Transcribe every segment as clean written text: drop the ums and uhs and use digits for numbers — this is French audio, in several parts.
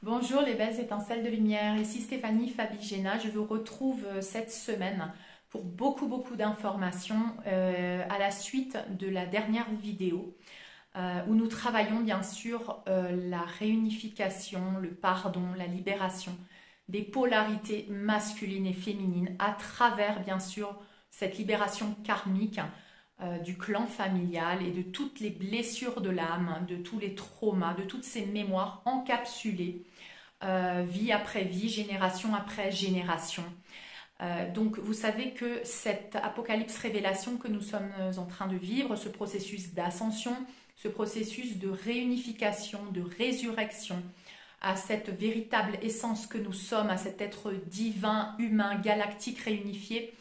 Bonjour les belles étincelles de lumière, ici Stéphanie Fabigena. Je vous retrouve cette semaine pour beaucoup d'informations à la suite de la dernière vidéo où nous travaillons bien sûr la réunification, le pardon, la libération des polarités masculines et féminines à travers bien sûr cette libération karmique du clan familial et de toutes les blessures de l'âme, de tous les traumas, de toutes ces mémoires encapsulées vie après vie, génération après génération. Donc vous savez que cette apocalypse révélation que nous sommes en train de vivre, ce processus d'ascension, ce processus de réunification, de résurrection à cette véritable essence que nous sommes, à cet être divin, humain, galactique réunifié,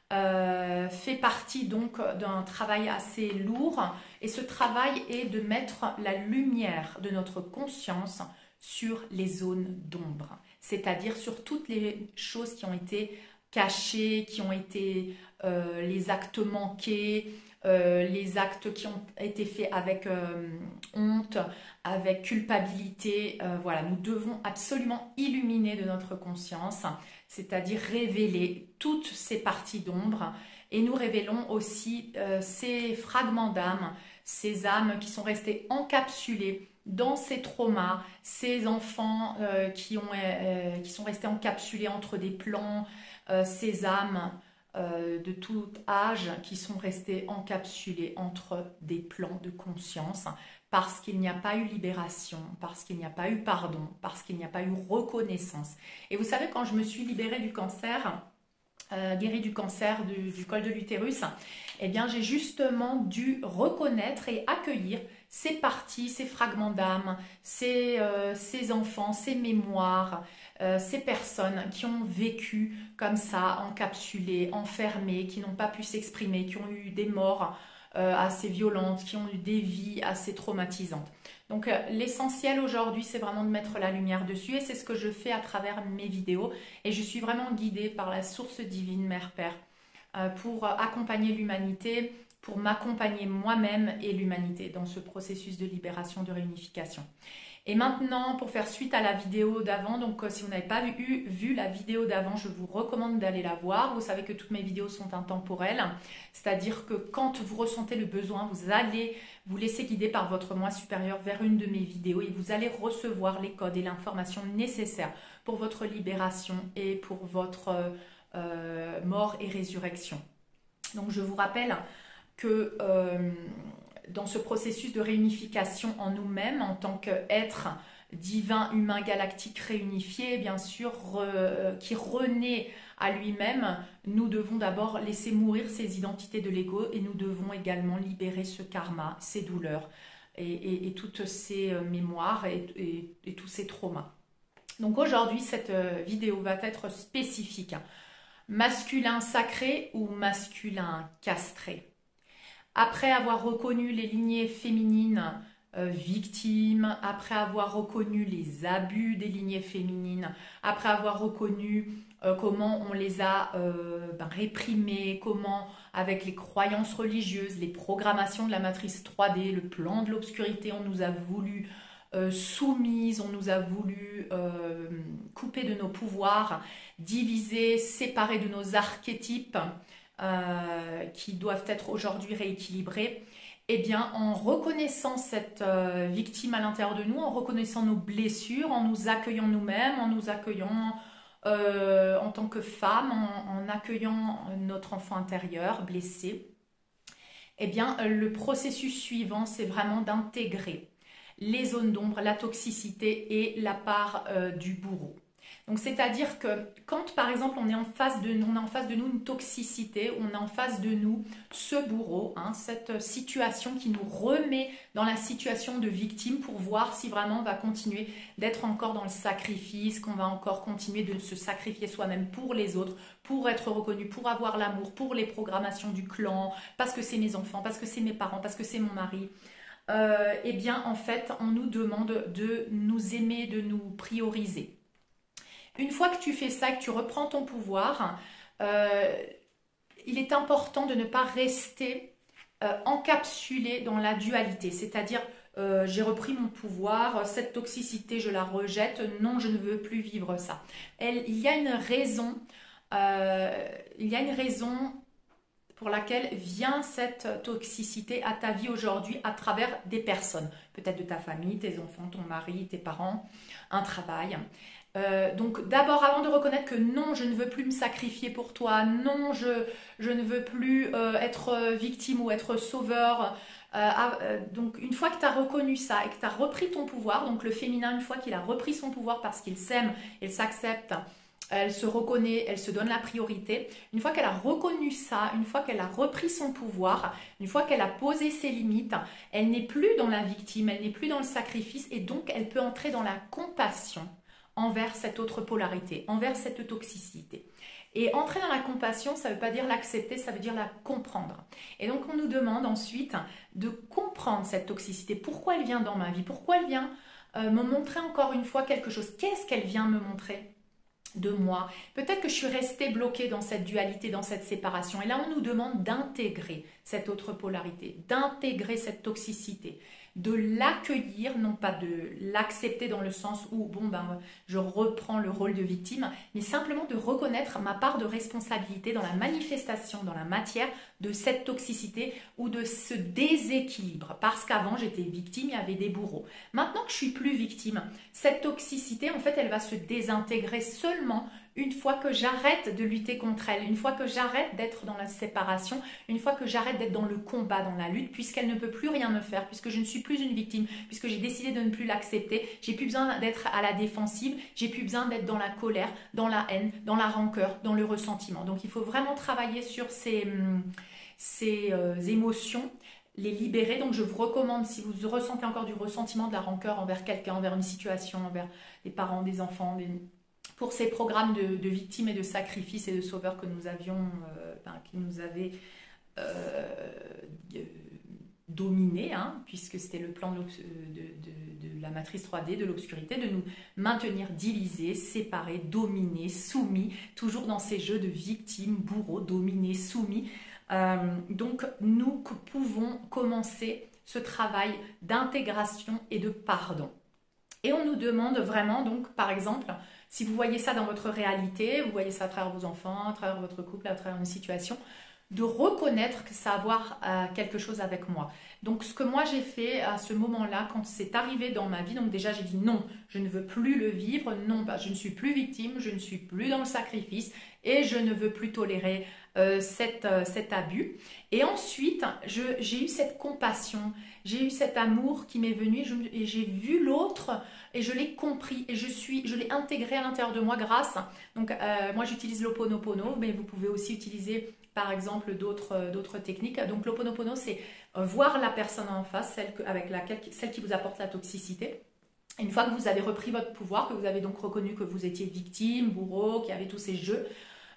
fait partie donc d'un travail assez lourd, et ce travail est de mettre la lumière de notre conscience sur les zones d'ombre, c'est-à-dire sur toutes les choses qui ont été cachées, qui ont été les actes manqués, les actes qui ont été faits avec honte, avec culpabilité. Voilà, nous devons absolument illuminer de notre conscience, c'est-à-dire révéler toutes ces parties d'ombre, et nous révélons aussi ces fragments d'âme, ces âmes qui sont restées encapsulées dans ces traumas, ces enfants qui sont restés encapsulés entre des plans, ces âmes de tout âge qui sont restées encapsulées entre des plans de conscience, parce qu'il n'y a pas eu libération, parce qu'il n'y a pas eu pardon, parce qu'il n'y a pas eu reconnaissance. Et vous savez, quand je me suis libérée du cancer, guérie du cancer du col de l'utérus, eh bien j'ai justement dû reconnaître et accueillir ces parties, ces fragments d'âme, ces enfants, ces mémoires, ces personnes qui ont vécu comme ça, encapsulées, enfermées, qui n'ont pas pu s'exprimer, qui ont eu des morts assez violentes, qui ont eu des vies assez traumatisantes. Donc l'essentiel aujourd'hui, c'est vraiment de mettre la lumière dessus, et c'est ce que je fais à travers mes vidéos, et je suis vraiment guidée par la source divine Mère-Père pour accompagner l'humanité, pour m'accompagner moi-même et l'humanité dans ce processus de libération, de réunification. Et maintenant, pour faire suite à la vidéo d'avant, donc si vous n'avez pas vu la vidéo d'avant, je vous recommande d'aller la voir. Vous savez que toutes mes vidéos sont intemporelles, c'est-à-dire que quand vous ressentez le besoin, vous allez vous laisser guider par votre moi supérieur vers une de mes vidéos, et vous allez recevoir les codes et l'information nécessaire pour votre libération et pour votre mort et résurrection. Donc je vous rappelle que dans ce processus de réunification en nous-mêmes, en tant qu'être divin, humain, galactique, réunifié, bien sûr, qui renaît à lui-même, nous devons d'abord laisser mourir ces identités de l'ego, et nous devons également libérer ce karma, ces douleurs et toutes ces mémoires et tous ces traumas. Donc aujourd'hui, cette vidéo va être spécifique. Masculin sacré ou masculin castré? Après avoir reconnu les lignées féminines victimes, après avoir reconnu les abus des lignées féminines, après avoir reconnu comment on les a réprimées, comment avec les croyances religieuses, les programmations de la matrice 3D, le plan de l'obscurité, on nous a voulu soumises, on nous a voulu couper de nos pouvoirs, diviser, séparer de nos archétypes qui doivent être aujourd'hui rééquilibrés. Eh bien, en reconnaissant cette victime à l'intérieur de nous, en reconnaissant nos blessures, en nous accueillant nous-mêmes, en nous accueillant en tant que femme, en accueillant notre enfant intérieur blessé, eh bien, le processus suivant, c'est vraiment d'intégrer les zones d'ombre, la toxicité et la part du bourreau. Donc c'est-à-dire que quand par exemple on est en face de nous une toxicité, on est en face de nous ce bourreau, cette situation qui nous remet dans la situation de victime, pour voir si vraiment on va continuer d'être encore dans le sacrifice, qu'on va encore continuer de se sacrifier soi-même pour les autres, pour être reconnu, pour avoir l'amour, pour les programmations du clan, parce que c'est mes enfants, parce que c'est mes parents, parce que c'est mon mari. Eh bien en fait on nous demande de nous aimer, de nous prioriser. Une fois que tu fais ça, que tu reprends ton pouvoir, il est important de ne pas rester encapsulé dans la dualité, c'est-à-dire j'ai repris mon pouvoir, cette toxicité, je la rejette, non, je ne veux plus vivre ça. Il y a une raison, pour laquelle vient cette toxicité à ta vie aujourd'hui à travers des personnes, peut-être de ta famille, tes enfants, ton mari, tes parents, un travail. Donc d'abord, avant de reconnaître que non, je ne veux plus me sacrifier pour toi, non, je ne veux plus être victime ou être sauveur. Donc une fois que tu as reconnu ça et que tu as repris ton pouvoir, donc le féminin, une fois qu'il a repris son pouvoir parce qu'il s'aime, il s'accepte, elle se reconnaît, elle se donne la priorité. Une fois qu'elle a reconnu ça, une fois qu'elle a repris son pouvoir, une fois qu'elle a posé ses limites, elle n'est plus dans la victime, elle n'est plus dans le sacrifice et donc elle peut entrer dans la compassion envers cette autre polarité, envers cette toxicité. Et entrer dans la compassion, ça ne veut pas dire l'accepter, ça veut dire la comprendre. Et donc on nous demande ensuite de comprendre cette toxicité. Pourquoi elle vient dans ma vie? Pourquoi elle vient me montrer encore une fois quelque chose? Qu'est-ce qu'elle vient me montrer de moi? Peut-être que je suis restée bloquée dans cette dualité, dans cette séparation. Et là, on nous demande d'intégrer cette autre polarité, d'intégrer cette toxicité, de l'accueillir, non pas de l'accepter dans le sens où, bon, ben, je reprends le rôle de victime, mais simplement de reconnaître ma part de responsabilité dans la manifestation, dans la matière de cette toxicité ou de ce déséquilibre. Parce qu'avant, j'étais victime, il y avait des bourreaux. Maintenant que je suis plus victime, cette toxicité, en fait, elle va se désintégrer seulement une fois que j'arrête de lutter contre elle, une fois que j'arrête d'être dans la séparation, une fois que j'arrête d'être dans le combat, dans la lutte, puisqu'elle ne peut plus rien me faire, puisque je ne suis plus une victime, puisque j'ai décidé de ne plus l'accepter, j'ai plus besoin d'être à la défensive, j'ai plus besoin d'être dans la colère, dans la haine, dans la rancœur, dans le ressentiment. Donc il faut vraiment travailler sur ces émotions, les libérer. Donc je vous recommande, si vous ressentez encore du ressentiment, de la rancœur envers quelqu'un, envers une situation, envers des parents, des enfants, pour ces programmes de victimes et de sacrifices et de sauveurs que nous avions, qui nous avaient dominés, hein, puisque c'était le plan de la matrice 3D, de l'obscurité, de nous maintenir divisés, séparés, dominés, soumis, toujours dans ces jeux de victimes, bourreaux, dominés, soumis. Donc nous pouvons commencer ce travail d'intégration et de pardon. Et on nous demande vraiment, donc par exemple, si vous voyez ça dans votre réalité, vous voyez ça à travers vos enfants, à travers votre couple, à travers une situation, de reconnaître que ça a à voir quelque chose avec moi. Donc ce que moi j'ai fait à ce moment-là, quand c'est arrivé dans ma vie, donc déjà j'ai dit non, je ne veux plus le vivre, non, je ne suis plus victime, je ne suis plus dans le sacrifice et je ne veux plus tolérer cet abus. Et ensuite, j'ai eu cette compassion, j'ai eu cet amour qui m'est venu et j'ai vu l'autre et je l'ai compris et je l'ai intégré à l'intérieur de moi grâce. Donc moi j'utilise l'Ho'oponopono, mais vous pouvez aussi utiliser par exemple d'autres techniques. Donc l'Ho'oponopono, c'est voir la personne en face, celle qui vous apporte la toxicité. Une fois que vous avez repris votre pouvoir, que vous avez donc reconnu que vous étiez victime, bourreau, qu'il y avait tous ces jeux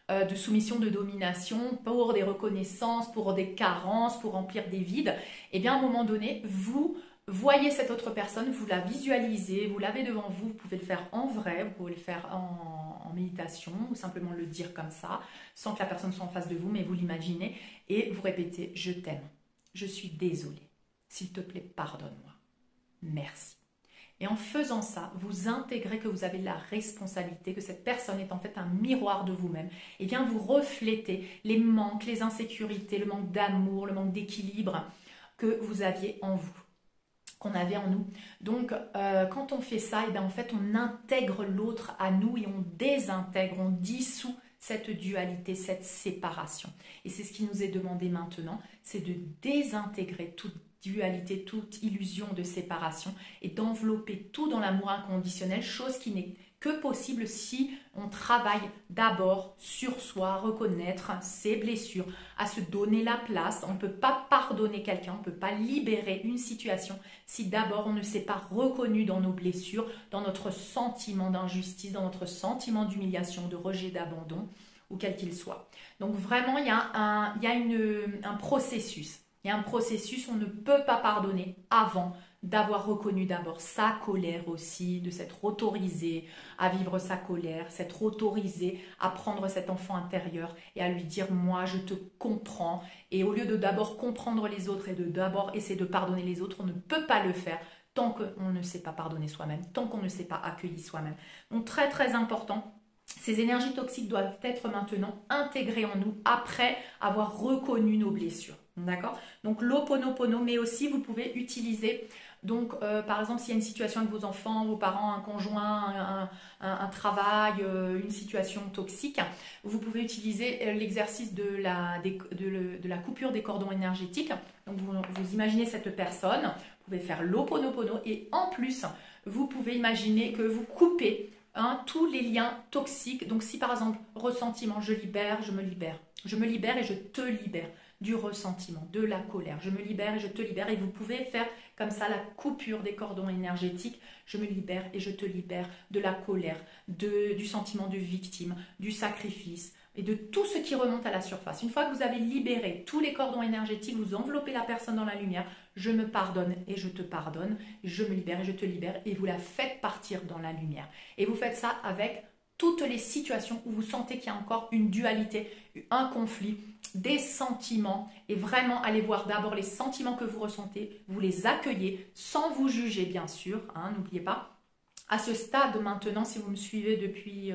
de soumission, de domination, pour des reconnaissances, pour des carences, pour remplir des vides, et bien à un moment donné, vous voyez cette autre personne, vous la visualisez, vous l'avez devant vous, vous pouvez le faire en vrai, vous pouvez le faire en méditation ou simplement le dire comme ça, sans que la personne soit en face de vous, mais vous l'imaginez et vous répétez « Je t'aime, je suis désolée, s'il te plaît, pardonne-moi, merci ». Et en faisant ça, vous intégrez que vous avez la responsabilité, que cette personne est en fait un miroir de vous-même. Et bien vous reflétez les manques, les insécurités, le manque d'amour, le manque d'équilibre que vous aviez en vous, qu'on avait en nous. Donc quand on fait ça, et bien en fait on intègre l'autre à nous et on désintègre, on dissout cette dualité, cette séparation. Et c'est ce qui nous est demandé maintenant, c'est de désintégrer toute dualité, toute illusion de séparation et d'envelopper tout dans l'amour inconditionnel, chose qui n'est que possible si on travaille d'abord sur soi, à reconnaître ses blessures, à se donner la place. On ne peut pas pardonner quelqu'un, on ne peut pas libérer une situation si d'abord on ne s'est pas reconnu dans nos blessures, dans notre sentiment d'injustice, dans notre sentiment d'humiliation, de rejet, d'abandon, ou quel qu'il soit. Donc vraiment, il y a un processus. Il y a un processus, on ne peut pas pardonner avant d'avoir reconnu d'abord sa colère aussi, de s'être autorisé à vivre sa colère, s'être autorisé à prendre cet enfant intérieur et à lui dire moi je te comprends. Et au lieu de d'abord comprendre les autres et de d'abord essayer de pardonner les autres, on ne peut pas le faire tant qu'on ne sait pas pardonner soi-même, tant qu'on ne sait pas accueillir soi-même. Donc très très important. Ces énergies toxiques doivent être maintenant intégrées en nous après avoir reconnu nos blessures. D'accord? Donc l'Ho'oponopono, mais aussi vous pouvez utiliser, donc par exemple s'il y a une situation avec vos enfants, vos parents, un conjoint, un travail, une situation toxique, vous pouvez utiliser l'exercice de la coupure des cordons énergétiques. Donc vous imaginez cette personne, vous pouvez faire l'Ho'oponopono et en plus vous pouvez imaginer que vous coupez tous les liens toxiques. Donc si par exemple ressentiment, je libère, je me libère. Je me libère et je te libère du ressentiment, de la colère. Je me libère et je te libère. Et vous pouvez faire comme ça la coupure des cordons énergétiques. Je me libère et je te libère de la colère, du sentiment de victime, du sacrifice et de tout ce qui remonte à la surface. Une fois que vous avez libéré tous les cordons énergétiques, vous enveloppez la personne dans la lumière. Je me pardonne et je te pardonne. Je me libère et je te libère. Et vous la faites partir dans la lumière. Et vous faites ça avec toutes les situations où vous sentez qu'il y a encore une dualité, un conflit, des sentiments, et vraiment allez voir d'abord les sentiments que vous ressentez, vous les accueillez sans vous juger bien sûr, n'oubliez pas. À ce stade maintenant, si vous me suivez depuis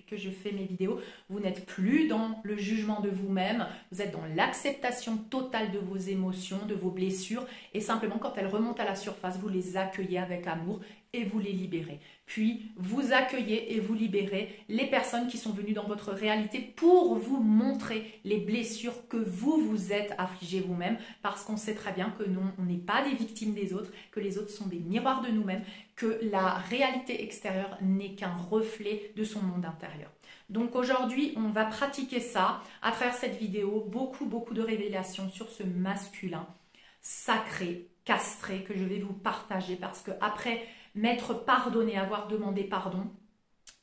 que je fais mes vidéos, vous n'êtes plus dans le jugement de vous-même, vous êtes dans l'acceptation totale de vos émotions, de vos blessures, et simplement quand elles remontent à la surface, vous les accueillez avec amour et vous les libérez. Puis vous accueillez et vous libérez les personnes qui sont venues dans votre réalité pour vous montrer les blessures que vous êtes affligées vous-même, parce qu'on sait très bien que non, on n'est pas des victimes des autres, que les autres sont des miroirs de nous-mêmes, que la réalité extérieure n'est qu'un reflet de son monde intérieur. Donc aujourd'hui, on va pratiquer ça à travers cette vidéo, beaucoup de révélations sur ce masculin sacré, castré, que je vais vous partager, parce que après m'être pardonné, avoir demandé pardon,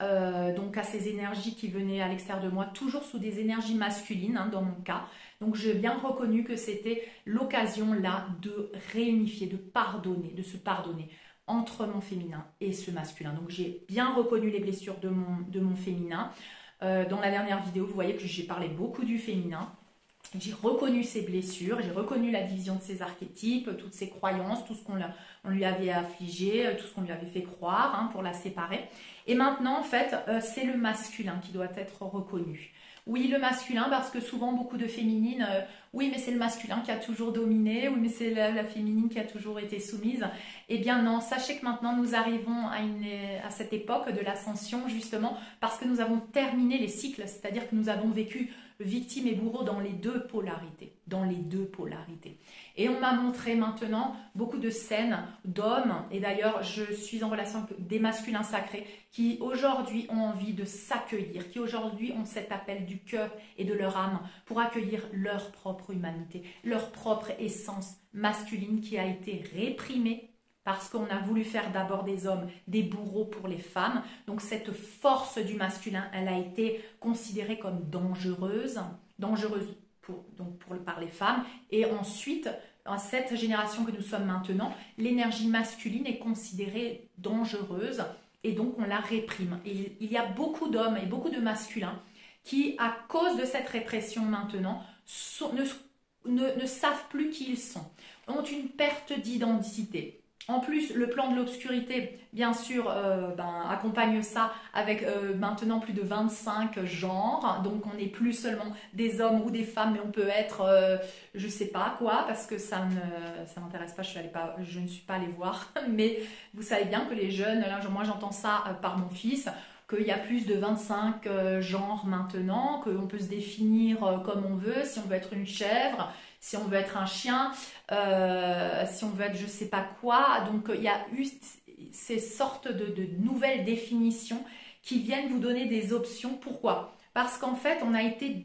donc à ces énergies qui venaient à l'extérieur de moi, toujours sous des énergies masculines dans mon cas. Donc j'ai bien reconnu que c'était l'occasion là de réunifier, de pardonner, de se pardonner entre mon féminin et ce masculin. Donc j'ai bien reconnu les blessures de mon féminin. Dans la dernière vidéo, vous voyez que j'ai parlé beaucoup du féminin. J'ai reconnu ses blessures, j'ai reconnu la division de ses archétypes, toutes ses croyances, tout ce qu'on lui avait affligé, tout ce qu'on lui avait fait croire pour la séparer. Et maintenant, en fait, c'est le masculin qui doit être reconnu. Oui, le masculin, parce que souvent, beaucoup de féminines, oui, mais c'est le masculin qui a toujours dominé, oui, mais c'est la féminine qui a toujours été soumise. Eh bien non, sachez que maintenant, nous arrivons à cette époque de l'ascension, justement, parce que nous avons terminé les cycles, c'est-à-dire que nous avons vécu victime et bourreau dans les deux polarités, Et on m'a montré maintenant beaucoup de scènes d'hommes, et d'ailleurs je suis en relation avec des masculins sacrés qui aujourd'hui ont envie de s'accueillir, qui aujourd'hui ont cet appel du cœur et de leur âme pour accueillir leur propre humanité, leur propre essence masculine qui a été réprimée parce qu'on a voulu faire d'abord des hommes des bourreaux pour les femmes. Donc cette force du masculin, elle a été considérée comme dangereuse par les femmes. Et ensuite, à cette génération que nous sommes maintenant, l'énergie masculine est considérée dangereuse et donc on la réprime. Et il y a beaucoup d'hommes et beaucoup de masculins qui, à cause de cette répression maintenant, ne savent plus qui ils sont, ont une perte d'identité. En plus, le plan de l'obscurité, bien sûr, accompagne ça avec maintenant plus de 25 genres. Donc, on n'est plus seulement des hommes ou des femmes, mais on peut être, je ne sais pas quoi, parce que ça m'intéresse pas, je ne suis pas allée voir. Mais vous savez bien que les jeunes, là, moi j'entends ça par mon fils, qu'il y a plus de 25 genres maintenant, qu'on peut se définir comme on veut, si on veut être une chèvre, si on veut être un chien, si on veut être je ne sais pas quoi. Donc il y a eu ces sortes de nouvelles définitions qui viennent vous donner des options. Pourquoi? Parce qu'en fait on a été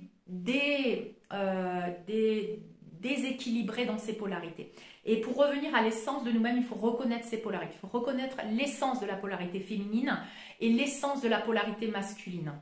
déséquilibré dans ces polarités. Et pour revenir à l'essence de nous-mêmes, il faut reconnaître ces polarités. Il faut reconnaître l'essence de la polarité féminine et l'essence de la polarité masculine.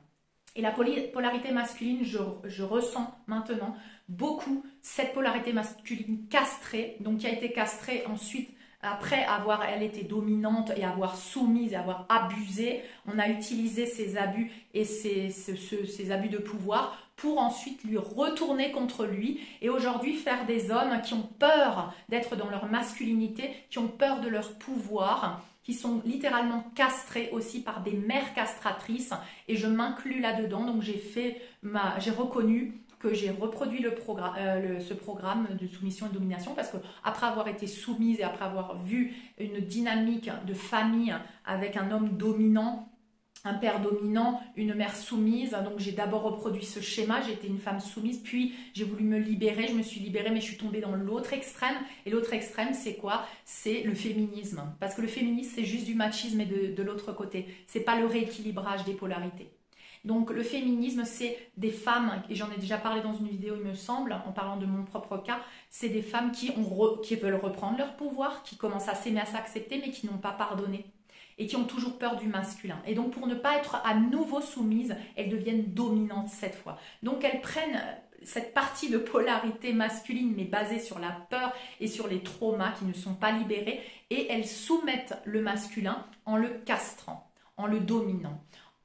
Et la polarité masculine, je ressens maintenant beaucoup cette polarité masculine castrée, donc qui a été castrée ensuite après avoir elle été dominante et avoir soumise et avoir abusé, on a utilisé ces abus et ces abus de pouvoir pour ensuite lui retourner contre lui et aujourd'hui faire des hommes qui ont peur d'être dans leur masculinité, qui ont peur de leur pouvoir, qui sont littéralement castrés aussi par des mères castratrices et je m'inclus là-dedans. Donc j'ai reconnu que j'ai reproduit ce programme de soumission et de domination parce que après avoir été soumise et après avoir vu une dynamique de famille avec un homme dominant, un père dominant, une mère soumise, donc j'ai d'abord reproduit ce schéma, j'étais une femme soumise, puis j'ai voulu me libérer, je me suis libérée mais je suis tombée dans l'autre extrême et l'autre extrême c'est quoi? C'est le féminisme, parce que le féminisme c'est juste du machisme et de l'autre côté, c'est pas le rééquilibrage des polarités. Donc le féminisme, c'est des femmes, et j'en ai déjà parlé dans une vidéo il me semble, en parlant de mon propre cas, c'est des femmes qui veulent reprendre leur pouvoir, qui commencent à s'aimer, à s'accepter, mais qui n'ont pas pardonné et qui ont toujours peur du masculin. Et donc pour ne pas être à nouveau soumises, elles deviennent dominantes cette fois. Donc elles prennent cette partie de polarité masculine, mais basée sur la peur et sur les traumas qui ne sont pas libérés, et elles soumettent le masculin en le castrant, en le dominant.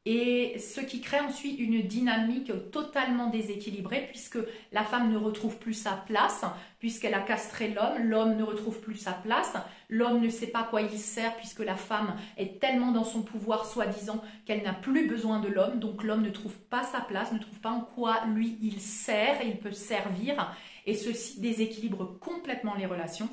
Et ce qui crée ensuite une dynamique totalement déséquilibrée puisque la femme ne retrouve plus sa place, puisqu'elle a castré l'homme ne retrouve plus sa place, l'homme ne sait pas à quoi il sert puisque la femme est tellement dans son pouvoir soi-disant qu'elle n'a plus besoin de l'homme, donc l'homme ne trouve pas sa place, ne trouve pas en quoi lui il sert et il peut servir et ceci déséquilibre complètement les relations.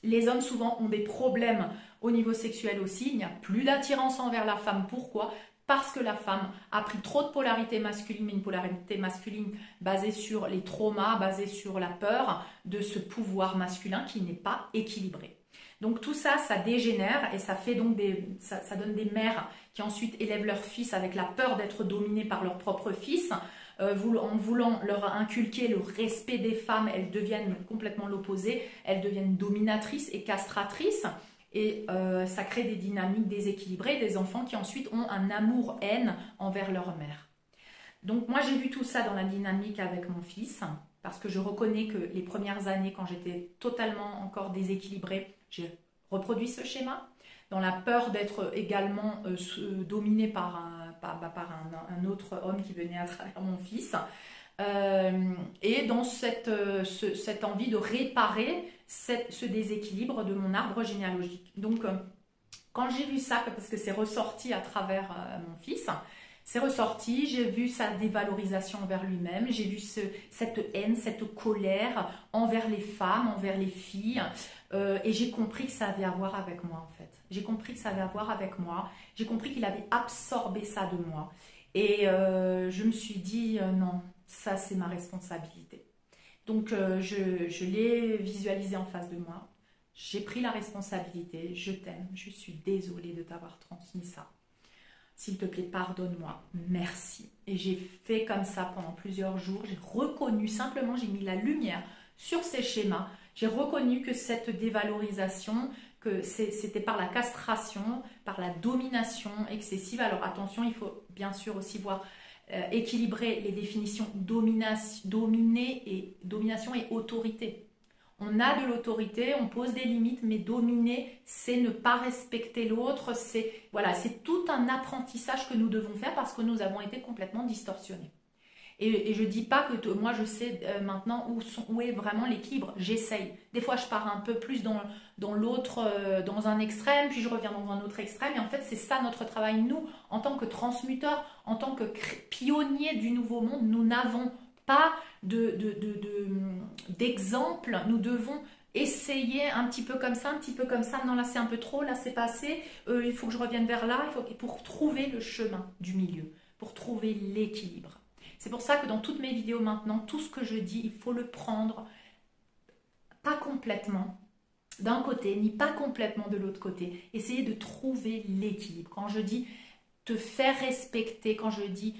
Les hommes souvent ont des problèmes au niveau sexuel aussi, il n'y a plus d'attirance envers la femme, pourquoi ? Parce que la femme a pris trop de polarité masculine, mais une polarité masculine basée sur les traumas, basée sur la peur de ce pouvoir masculin qui n'est pas équilibré. Donc tout ça, ça dégénère et ça fait donc ça donne des mères qui ensuite élèvent leurs fils avec la peur d'être dominées par leur propre fils. En voulant leur inculquer le respect des femmes, elles deviennent complètement l'opposé, elles deviennent dominatrices et castratrices. Et ça crée des dynamiques déséquilibrées, des enfants qui ensuite ont un amour-haine envers leur mère. Donc moi j'ai vu tout ça dans la dynamique avec mon fils, parce que je reconnais que les premières années, quand j'étais totalement encore déséquilibrée, j'ai reproduit ce schéma, dans la peur d'être également dominée par un autre homme qui venait à travers mon fils. Et dans cette envie de réparer ce déséquilibre de mon arbre généalogique. Donc, quand j'ai vu ça, parce que c'est ressorti à travers mon fils, c'est ressorti, j'ai vu sa dévalorisation envers lui-même, j'ai vu cette haine, cette colère envers les femmes, envers les filles, et j'ai compris que ça avait à voir avec moi en fait. J'ai compris que ça avait à voir avec moi, j'ai compris qu'il avait absorbé ça de moi. Et je me suis dit, non, ça c'est ma responsabilité. Donc je l'ai visualisé en face de moi, j'ai pris la responsabilité, je t'aime, je suis désolée de t'avoir transmis ça. S'il te plaît, pardonne-moi, merci. Et j'ai fait comme ça pendant plusieurs jours, j'ai reconnu, simplement j'ai mis la lumière sur ces schémas, j'ai reconnu que cette dévalorisation, que c'était par la castration, par la domination excessive. Alors attention, il faut bien sûr aussi voir équilibrer les définitions domination et autorité. On a de l'autorité, on pose des limites, mais dominer, c'est ne pas respecter l'autre. C'est tout un apprentissage que nous devons faire parce que nous avons été complètement distorsionnés. Et je ne dis pas que moi je sais maintenant où est vraiment l'équilibre, j'essaye. Des fois je pars un peu plus dans l'autre, dans un extrême, puis je reviens dans un autre extrême. Et en fait c'est ça notre travail, nous, en tant que transmuteurs, en tant que pionniers du nouveau monde, nous n'avons pas d'exemple, nous devons essayer un petit peu comme ça, un petit peu comme ça. Non là c'est un peu trop, là c'est passé, il faut que je revienne vers là, pour trouver le chemin du milieu, pour trouver l'équilibre. C'est pour ça que dans toutes mes vidéos maintenant, tout ce que je dis, il faut le prendre pas complètement d'un côté, ni pas complètement de l'autre côté. Essayez de trouver l'équilibre. Quand je dis te faire respecter, quand je dis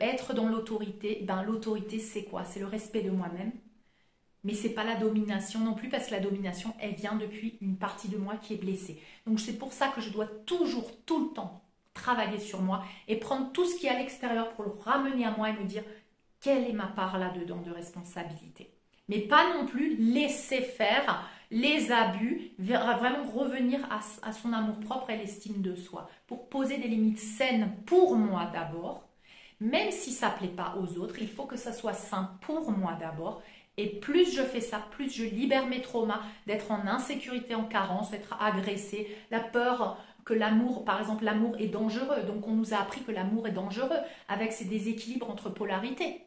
être dans l'autorité, ben l'autorité c'est quoi? C'est le respect de moi-même. Mais c'est pas la domination non plus, parce que la domination, elle vient depuis une partie de moi qui est blessée. Donc c'est pour ça que je dois toujours, tout le temps, travailler sur moi et prendre tout ce qui est à l'extérieur pour le ramener à moi et me dire quelle est ma part là-dedans de responsabilité. Mais pas non plus laisser faire les abus, va vraiment revenir à son amour-propre et l'estime de soi, pour poser des limites saines pour moi d'abord. Même si ça ne plaît pas aux autres, il faut que ça soit sain pour moi d'abord. Et plus je fais ça, plus je libère mes traumas d'être en insécurité, en carence, d'être agressée, la peur que l'amour, par exemple, l'amour est dangereux. Donc on nous a appris que l'amour est dangereux avec ces déséquilibres entre polarités.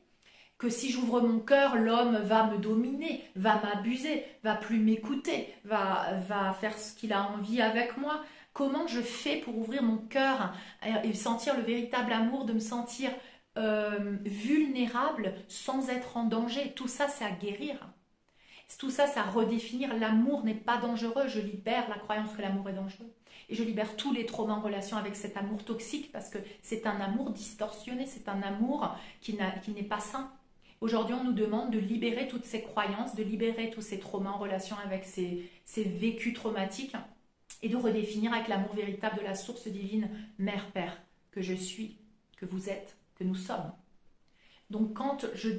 Que si j'ouvre mon cœur, l'homme va me dominer, va m'abuser, va plus m'écouter, va faire ce qu'il a envie avec moi. Comment je fais pour ouvrir mon cœur et sentir le véritable amour, de me sentir vulnérable sans être en danger? Tout ça, c'est à guérir. Tout ça, c'est à redéfinir. L'amour n'est pas dangereux. Je libère la croyance que l'amour est dangereux. Et je libère tous les traumas en relation avec cet amour toxique, parce que c'est un amour distorsionné, c'est un amour qui n'est pas sain. Aujourd'hui, on nous demande de libérer toutes ces croyances, de libérer tous ces traumas en relation avec ces vécus traumatiques et de redéfinir avec l'amour véritable de la source divine, Mère-Père, que je suis, que vous êtes, que nous sommes. Donc quand je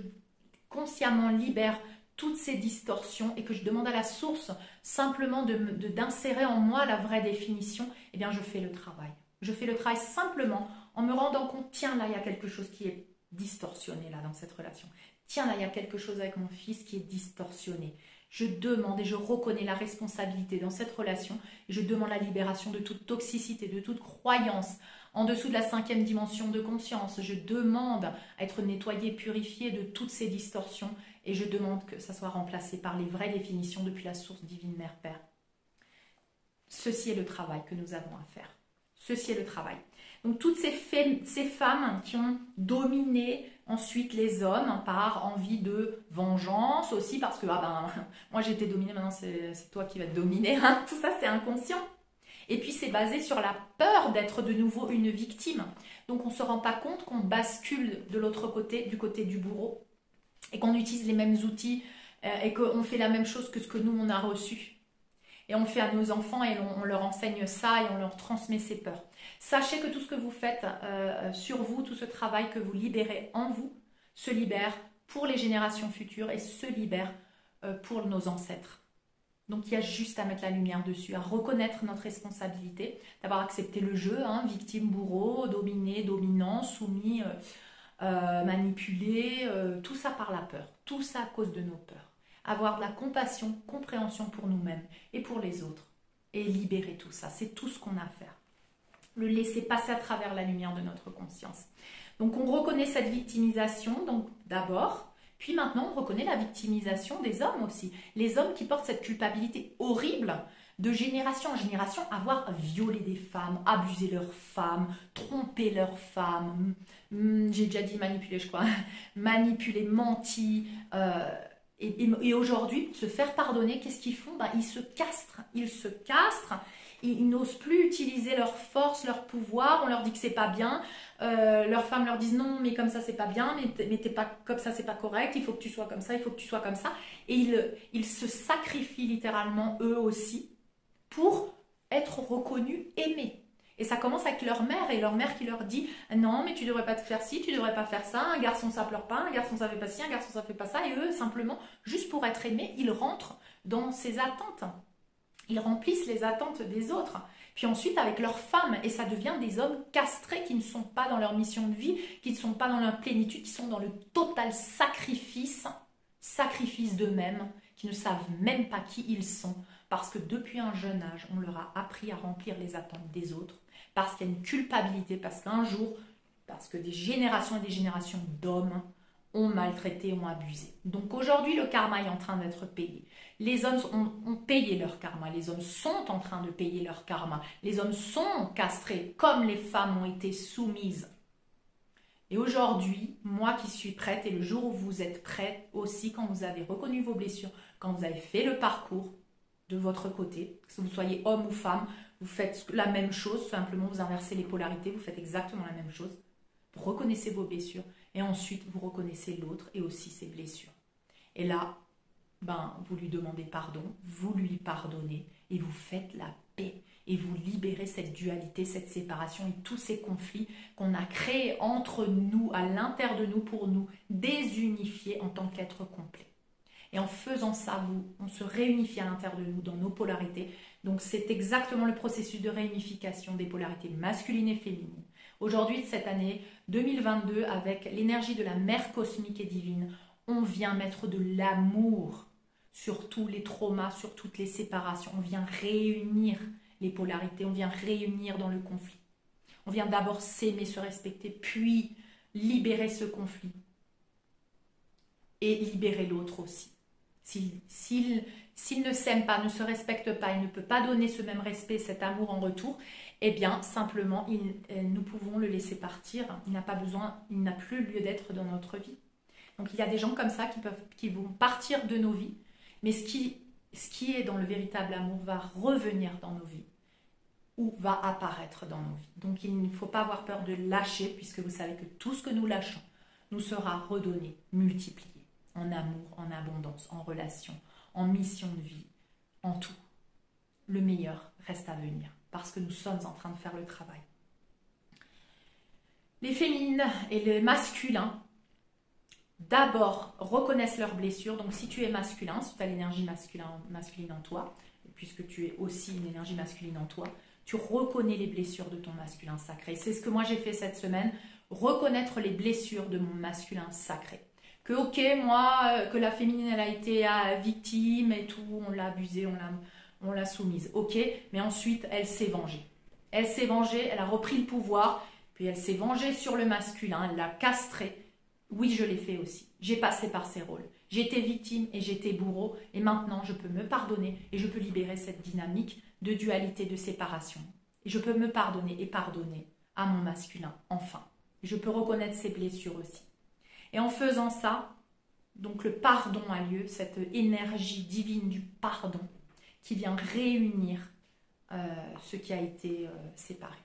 consciemment libère toutes ces distorsions et que je demande à la source simplement d'insérer en moi la vraie définition, eh bien je fais le travail. Je fais le travail simplement en me rendant compte, tiens là il y a quelque chose qui est distorsionné là dans cette relation. Tiens là il y a quelque chose avec mon fils qui est distorsionné. Je demande et je reconnais la responsabilité dans cette relation et je demande la libération de toute toxicité, de toute croyance en dessous de la 5e dimension de conscience. Je demande à être nettoyée, purifiée de toutes ces distorsions et je demande que ça soit remplacé par les vraies définitions depuis la source divine Mère-Père. Ceci est le travail que nous avons à faire. Ceci est le travail. Donc toutes ces femmes qui ont dominé ensuite les hommes par envie de vengeance aussi, parce que moi j'ai été dominée, maintenant c'est toi qui vas te dominer. Hein. Tout ça c'est inconscient. Et puis c'est basé sur la peur d'être de nouveau une victime. Donc on ne se rend pas compte qu'on bascule de l'autre côté, du côté du bourreau, et qu'on utilise les mêmes outils et qu'on fait la même chose que ce que nous on a reçu. Et on le fait à nos enfants et on leur enseigne ça et on leur transmet ces peurs. Sachez que tout ce que vous faites sur vous, tout ce travail que vous libérez en vous, se libère pour les générations futures et se libère pour nos ancêtres. Donc il y a juste à mettre la lumière dessus, à reconnaître notre responsabilité, d'avoir accepté le jeu, hein, victime, bourreau, dominé, dominant, soumis, manipulé, tout ça par la peur, tout ça à cause de nos peurs. Avoir de la compassion, compréhension pour nous-mêmes et pour les autres. Et libérer tout ça, c'est tout ce qu'on a à faire. Le laisser passer à travers la lumière de notre conscience. Donc on reconnaît cette victimisation, donc d'abord, puis maintenant on reconnaît la victimisation des hommes aussi. Les hommes qui portent cette culpabilité horrible de génération en génération, avoir violé des femmes, abusé leurs femmes, trompé leurs femmes, j'ai déjà dit manipuler je crois, manipulé, menti, et aujourd'hui, pour se faire pardonner, qu'est-ce qu'ils font? Ils se castrent, ils n'osent plus utiliser leur force, leur pouvoir, on leur dit que c'est pas bien, leurs femmes leur disent non, mais comme ça c'est pas bien, mais t'es pas comme ça, c'est pas correct, il faut que tu sois comme ça, il faut que tu sois comme ça, et ils se sacrifient littéralement eux aussi pour être reconnus, aimés. Et ça commence avec leur mère, et leur mère qui leur dit « Non, mais tu devrais pas te faire ci, tu devrais pas faire ça, un garçon ça pleure pas, un garçon ça fait pas ci, un garçon ça fait pas ça. » Et eux, simplement, juste pour être aimés, ils rentrent dans ces attentes. Ils remplissent les attentes des autres. Puis ensuite, avec leurs femmes, et ça devient des hommes castrés qui ne sont pas dans leur mission de vie, qui ne sont pas dans leur plénitude, qui sont dans le total sacrifice d'eux-mêmes, qui ne savent même pas qui ils sont, parce que depuis un jeune âge, on leur a appris à remplir les attentes des autres, parce qu'il y a une culpabilité, parce qu'un jour, parce que des générations et des générations d'hommes ont maltraité, ont abusé. Donc aujourd'hui, le karma est en train d'être payé. Les hommes ont payé leur karma, les hommes sont en train de payer leur karma, les hommes sont castrés comme les femmes ont été soumises. Et aujourd'hui, moi qui suis prête, et le jour où vous êtes prête aussi, quand vous avez reconnu vos blessures, quand vous avez fait le parcours de votre côté, que vous soyez homme ou femme, vous faites la même chose, simplement vous inversez les polarités, vous faites exactement la même chose. Vous reconnaissez vos blessures et ensuite vous reconnaissez l'autre et aussi ses blessures. Et là, vous lui demandez pardon, vous lui pardonnez et vous faites la paix. Et vous libérez cette dualité, cette séparation et tous ces conflits qu'on a créés entre nous, à l'intérieur de nous, pour nous désunifier en tant qu'être complet. Et en faisant ça, on se réunifie à l'intérieur de nous dans nos polarités. Donc c'est exactement le processus de réunification des polarités masculines et féminines. Aujourd'hui, cette année 2022, avec l'énergie de la mère cosmique et divine, on vient mettre de l'amour sur tous les traumas, sur toutes les séparations. On vient réunir les polarités, on vient réunir dans le conflit. On vient d'abord s'aimer, se respecter, puis libérer ce conflit. Et libérer l'autre aussi. S'il ne s'aime pas, ne se respecte pas, il ne peut pas donner ce même respect, cet amour en retour, eh bien, simplement, nous pouvons le laisser partir. Il n'a pas besoin, il n'a plus lieu d'être dans notre vie. Donc, il y a des gens comme ça qui vont partir de nos vies, mais ce qui est dans le véritable amour va revenir dans nos vies ou va apparaître dans nos vies. Donc, il ne faut pas avoir peur de lâcher, puisque vous savez que tout ce que nous lâchons nous sera redonné, multiplié, en amour, en abondance, en relation, en mission de vie, en tout. Le meilleur reste à venir, parce que nous sommes en train de faire le travail. Les féminines et les masculins, d'abord, reconnaissent leurs blessures. Donc, si tu es masculin, si tu as l'énergie masculine en toi, puisque tu es aussi une énergie masculine en toi, tu reconnais les blessures de ton masculin sacré. C'est ce que moi j'ai fait cette semaine, reconnaître les blessures de mon masculin sacré. Que ok, moi, que la féminine, elle a été victime et tout, on l'a abusée, on l'a soumise. Ok, mais ensuite, elle s'est vengée. Elle s'est vengée, elle a repris le pouvoir, puis elle s'est vengée sur le masculin, elle l'a castré. Oui, je l'ai fait aussi. J'ai passé par ces rôles. J'ai été victime et j'ai été bourreau. Et maintenant, je peux me pardonner et je peux libérer cette dynamique de dualité, de séparation. Et je peux me pardonner et pardonner à mon masculin, enfin. Et je peux reconnaître ses blessures aussi. Et en faisant ça, donc le pardon a lieu, cette énergie divine du pardon qui vient réunir ce qui a été séparé.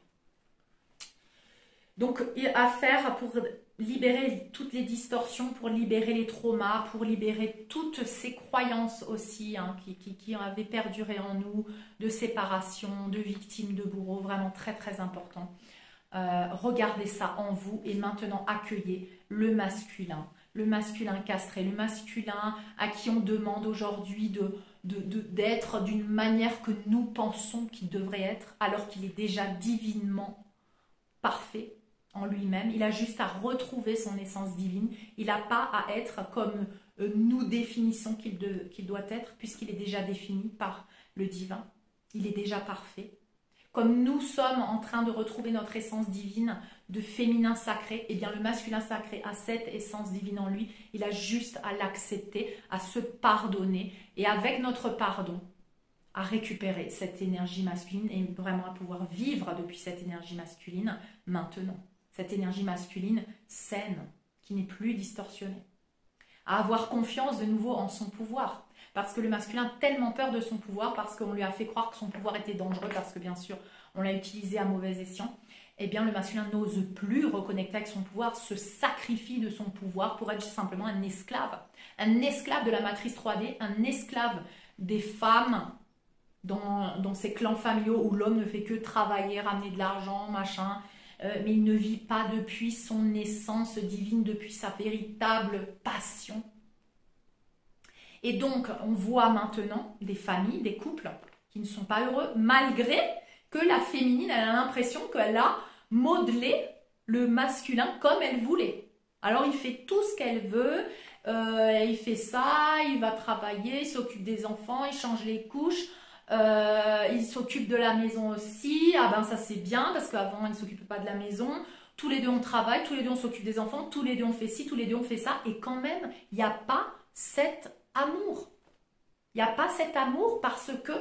Donc, à faire pour libérer toutes les distorsions, pour libérer les traumas, pour libérer toutes ces croyances aussi qui avaient perduré en nous, de séparation, de victimes, de bourreaux, vraiment très très important. Regardez ça en vous et maintenant accueillez le masculin castré, le masculin à qui on demande aujourd'hui d'être d'une manière que nous pensons qu'il devrait être, alors qu'il est déjà divinement parfait en lui-même. Il a juste à retrouver son essence divine. Il n'a pas à être comme nous définissons qu'il doit être, puisqu'il est déjà défini par le divin. Il est déjà parfait. Comme nous sommes en train de retrouver notre essence divine de féminin sacré, eh bien le masculin sacré a cette essence divine en lui. Il a juste à l'accepter, à se pardonner et avec notre pardon, à récupérer cette énergie masculine et vraiment à pouvoir vivre depuis cette énergie masculine maintenant. Cette énergie masculine saine, qui n'est plus distorsionnée. À avoir confiance de nouveau en son pouvoir. Parce que le masculin a tellement peur de son pouvoir, parce qu'on lui a fait croire que son pouvoir était dangereux, parce que bien sûr, on l'a utilisé à mauvais escient. Eh bien, le masculin n'ose plus reconnecter avec son pouvoir, se sacrifie de son pouvoir pour être simplement un esclave. Un esclave de la matrice 3D, un esclave des femmes dans ces clans familiaux où l'homme ne fait que travailler, ramener de l'argent, machin, mais il ne vit pas depuis son essence divine, depuis sa véritable passion. Et donc, on voit maintenant des familles, des couples qui ne sont pas heureux, malgré que la féminine, elle a l'impression qu'elle a modelé le masculin comme elle voulait. Alors, il fait tout ce qu'elle veut, il fait ça, il va travailler, il s'occupe des enfants, il change les couches, il s'occupe de la maison aussi. Ah ben ça c'est bien, parce qu'avant, il ne s'occupait pas de la maison. Tous les deux, on travaille, tous les deux, on s'occupe des enfants, tous les deux, on fait ci, tous les deux, on fait ça. Et quand même, il n'y a pas cet amour. Il n'y a pas cet amour parce que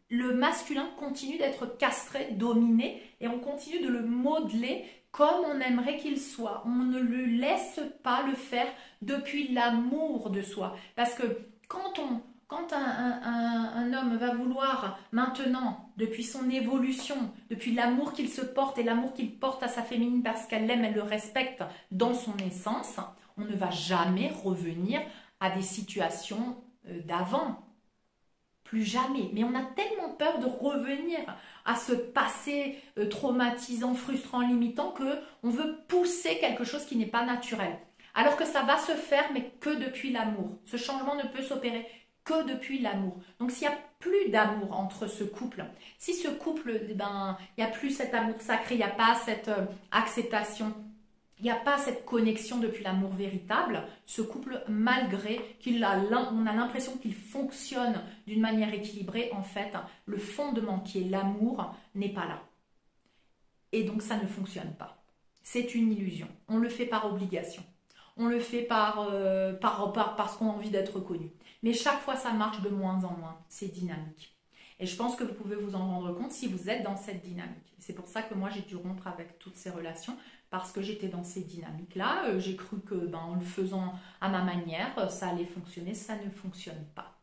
le masculin continue d'être castré, dominé, et on continue de le modeler comme on aimerait qu'il soit. On ne le laisse pas le faire depuis l'amour de soi. Parce que quand un homme va vouloir maintenant, depuis son évolution, depuis l'amour qu'il se porte et l'amour qu'il porte à sa féminine parce qu'elle l'aime, elle le respecte dans son essence, on ne va jamais revenir à des situations d'avant. Plus jamais. Mais on a tellement peur de revenir à ce passé traumatisant, frustrant, limitant qu'on veut pousser quelque chose qui n'est pas naturel. Alors que ça va se faire, mais que depuis l'amour. Ce changement ne peut s'opérer que depuis l'amour. Donc s'il n'y a plus d'amour entre ce couple, si ce couple, eh ben, il n'y a plus cet amour sacré, il n'y a pas cette acceptation, il n'y a pas cette connexion depuis l'amour véritable, ce couple, malgré on a l'impression qu'il fonctionne d'une manière équilibrée, en fait, le fondement qui est l'amour n'est pas là. Et donc ça ne fonctionne pas. C'est une illusion. On le fait par obligation. On le fait parce qu'on a envie d'être reconnu. Mais chaque fois, ça marche de moins en moins. C'est dynamique. Et je pense que vous pouvez vous en rendre compte si vous êtes dans cette dynamique. C'est pour ça que moi, j'ai dû rompre avec toutes ces relations parce que j'étais dans ces dynamiques-là. J'ai cru que en le faisant à ma manière, ça allait fonctionner. Ça ne fonctionne pas.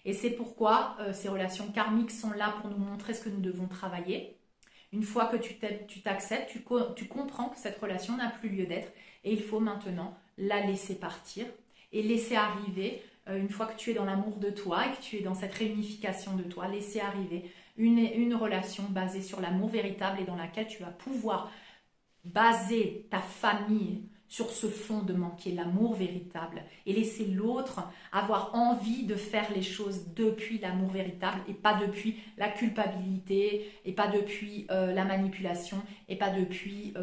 Et c'est pourquoi ces relations karmiques sont là pour nous montrer ce que nous devons travailler. Une fois que tu t'acceptes, tu comprends que cette relation n'a plus lieu d'être et il faut maintenant la laisser partir et laisser arriver, une fois que tu es dans l'amour de toi et que tu es dans cette réunification de toi, laisser arriver une relation basée sur l'amour véritable et dans laquelle tu vas pouvoir baser ta famille sur ce fondement qui est l'amour véritable et laisser l'autre avoir envie de faire les choses depuis l'amour véritable et pas depuis la culpabilité et pas depuis la manipulation et pas depuis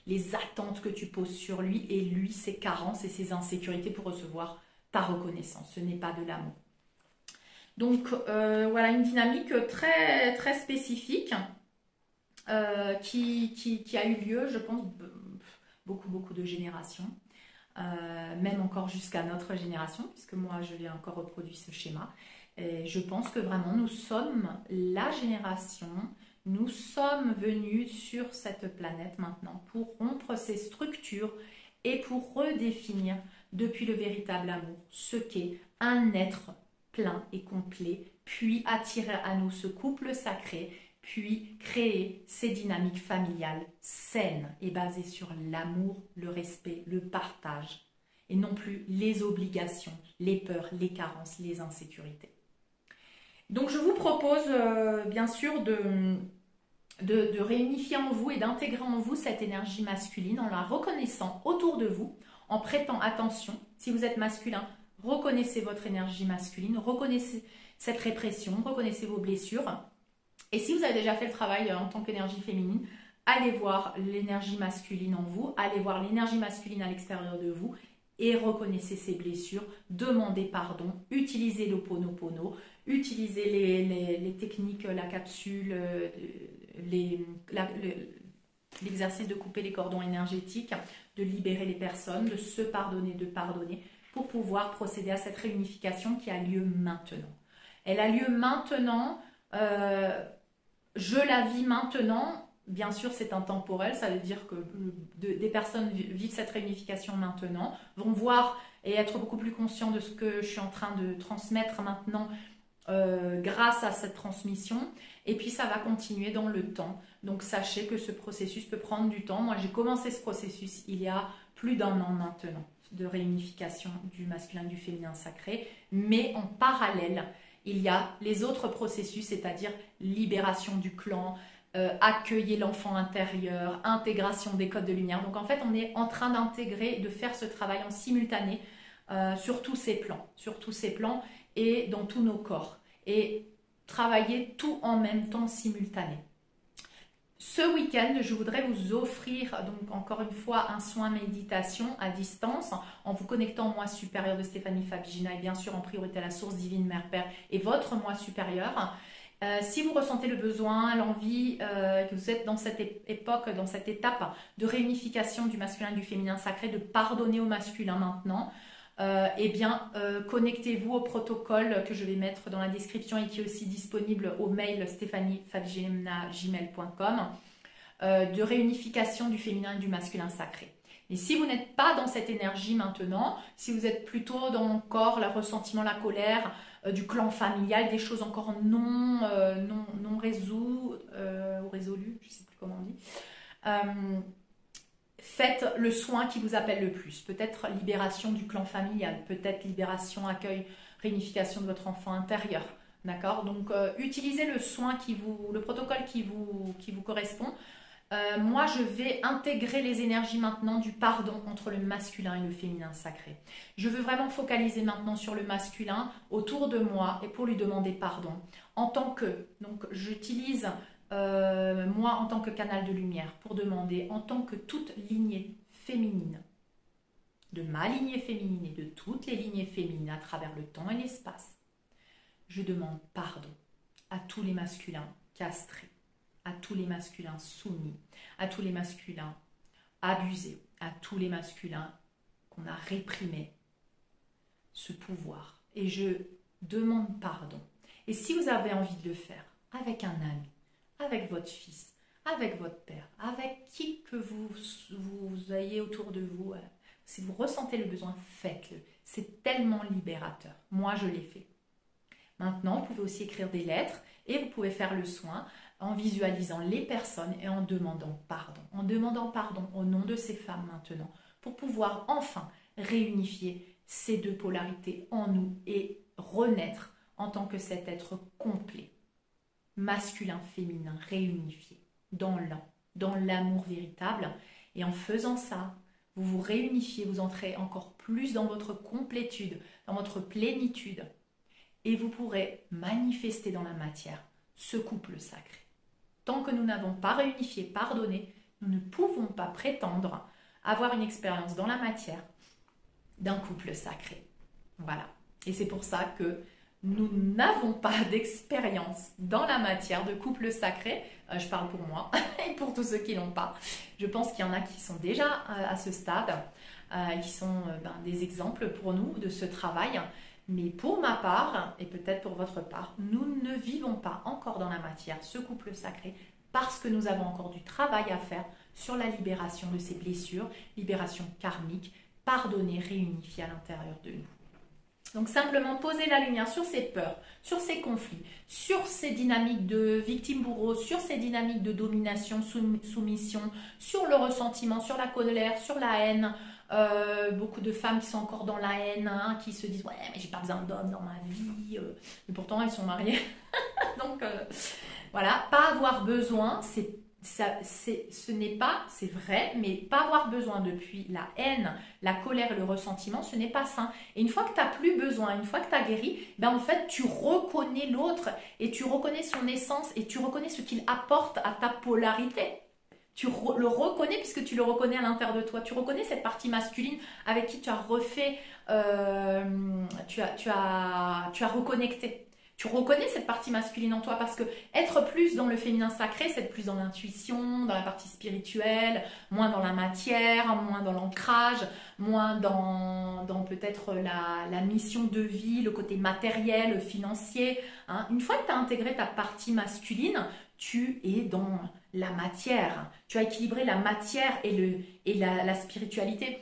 les attentes que tu poses sur lui et lui ses carences et ses insécurités pour recevoir ta reconnaissance. Ce n'est pas de l'amour. Donc voilà une dynamique très, très spécifique qui a eu lieu, je pense, beaucoup de générations, même encore jusqu'à notre génération, puisque moi je l'ai encore reproduit ce schéma. Et je pense que vraiment nous sommes la génération, nous sommes venus sur cette planète maintenant pour rompre ces structures et pour redéfinir depuis le véritable amour ce qu'est un être plein et complet, puis attirer à nous ce couple sacré, puis créer ces dynamiques familiales saines et basées sur l'amour, le respect, le partage, et non plus les obligations, les peurs, les carences, les insécurités. Donc je vous propose bien sûr de réunifier en vous et d'intégrer en vous cette énergie masculine en la reconnaissant autour de vous, en prêtant attention. Si vous êtes masculin, reconnaissez votre énergie masculine, reconnaissez cette répression, reconnaissez vos blessures. Et si vous avez déjà fait le travail en tant qu'énergie féminine, allez voir l'énergie masculine en vous, allez voir l'énergie masculine à l'extérieur de vous et reconnaissez ces blessures, demandez pardon, utilisez l'Ho'oponopono, utilisez les techniques, la capsule, l'exercice de couper les cordons énergétiques, de libérer les personnes, de se pardonner, de pardonner, pour pouvoir procéder à cette réunification qui a lieu maintenant. Elle a lieu maintenant. Je la vis maintenant, bien sûr c'est intemporel, ça veut dire que des personnes vivent cette réunification maintenant, vont voir et être beaucoup plus conscients de ce que je suis en train de transmettre maintenant grâce à cette transmission, et puis ça va continuer dans le temps. Donc sachez que ce processus peut prendre du temps. Moi j'ai commencé ce processus il y a plus d'1 an maintenant, de réunification du masculin et du féminin sacré, mais en parallèle, il y a les autres processus, c'est-à-dire libération du clan, accueillir l'enfant intérieur, intégration des codes de lumière. Donc en fait, on est en train d'intégrer, de faire ce travail en simultané sur tous ces plans et dans tous nos corps. Et travailler tout en même temps simultané. Ce week-end, je voudrais vous offrir, donc encore une fois, un soin méditation à distance en vous connectant au moi supérieur de Stéphanie Fabigina et bien sûr en priorité à la source divine Mère Père et votre moi supérieur. Si vous ressentez le besoin, l'envie, que vous êtes dans cette époque, dans cette étape de réunification du masculin et du féminin sacré, de pardonner au masculin maintenant, connectez-vous au protocole que je vais mettre dans la description et qui est aussi disponible au mail stephaniefabigina@gmail.com de réunification du féminin et du masculin sacré. Et si vous n'êtes pas dans cette énergie maintenant, si vous êtes plutôt dans encore le ressentiment, la colère du clan familial, des choses encore non résolues, je ne sais plus comment on dit, faites le soin qui vous appelle le plus. Peut-être libération du clan familial, peut-être libération, accueil, réunification de votre enfant intérieur. D'accord? Donc, utilisez le soin le protocole qui vous correspond. Moi, je vais intégrer les énergies maintenant du pardon entre le masculin et le féminin sacré. Je veux vraiment focaliser maintenant sur le masculin autour de moi et pour lui demander pardon. En tant que, donc j'utilise moi en tant que canal de lumière pour demander en tant que toute lignée féminine, de ma lignée féminine et de toutes les lignées féminines à travers le temps et l'espace, je demande pardon à tous les masculins castrés, à tous les masculins soumis, à tous les masculins abusés, à tous les masculins qu'on a réprimé ce pouvoir. Et je demande pardon. Et si vous avez envie de le faire avec un ami, avec votre fils, avec votre père, avec qui que vous ayez autour de vous, si vous ressentez le besoin, faites-le. C'est tellement libérateur. Moi, je l'ai fait. Maintenant, vous pouvez aussi écrire des lettres et vous pouvez faire le soin en visualisant les personnes et en demandant pardon. En demandant pardon au nom de ces femmes maintenant pour pouvoir enfin réunifier ces deux polarités en nous et renaître en tant que cet être complet, masculin, féminin, réunifié dans l'un, dans l'amour véritable. Et en faisant ça, vous vous réunifiez, vous entrez encore plus dans votre complétude, dans votre plénitude. Et vous pourrez manifester dans la matière ce couple sacré. Tant que nous n'avons pas réunifié, pardonné, nous ne pouvons pas prétendre avoir une expérience dans la matière d'un couple sacré. Voilà. Et c'est pour ça que nous n'avons pas d'expérience dans la matière de couple sacré. Je parle pour moi et pour tous ceux qui l'ont pas. Je pense qu'il y en a qui sont déjà à ce stade, qui sont des exemples pour nous de ce travail. Mais pour ma part, et peut-être pour votre part, nous ne vivons pas encore dans la matière ce couple sacré parce que nous avons encore du travail à faire sur la libération de ces blessures, libération karmique, pardonner, réunifier à l'intérieur de nous. Donc simplement poser la lumière sur ces peurs, sur ces conflits, sur ces dynamiques de victime-bourreau, sur ces dynamiques de domination, soumission, sur le ressentiment, sur la colère, sur la haine. Beaucoup de femmes qui sont encore dans la haine, hein, qui se disent ouais mais j'ai pas besoin d'hommes dans ma vie, et pourtant elles sont mariées. Donc voilà, pas avoir besoin, ce n'est pas, c'est vrai, mais pas avoir besoin depuis la haine, la colère et le ressentiment, ce n'est pas sain. Et une fois que tu n'as plus besoin, une fois que tu as guéri, ben en fait tu reconnais l'autre et tu reconnais son essence et tu reconnais ce qu'il apporte à ta polarité. Tu le reconnais puisque tu le reconnais à l'intérieur de toi. Tu reconnais cette partie masculine avec qui tu as refait, tu as reconnecté. Tu reconnais cette partie masculine en toi parce que être plus dans le féminin sacré, c'est être plus dans l'intuition, dans la partie spirituelle, moins dans la matière, moins dans l'ancrage, moins dans peut-être la mission de vie, le côté matériel, financier. Hein. Une fois que tu as intégré ta partie masculine, tu es dans la matière. Tu as équilibré la matière et la spiritualité.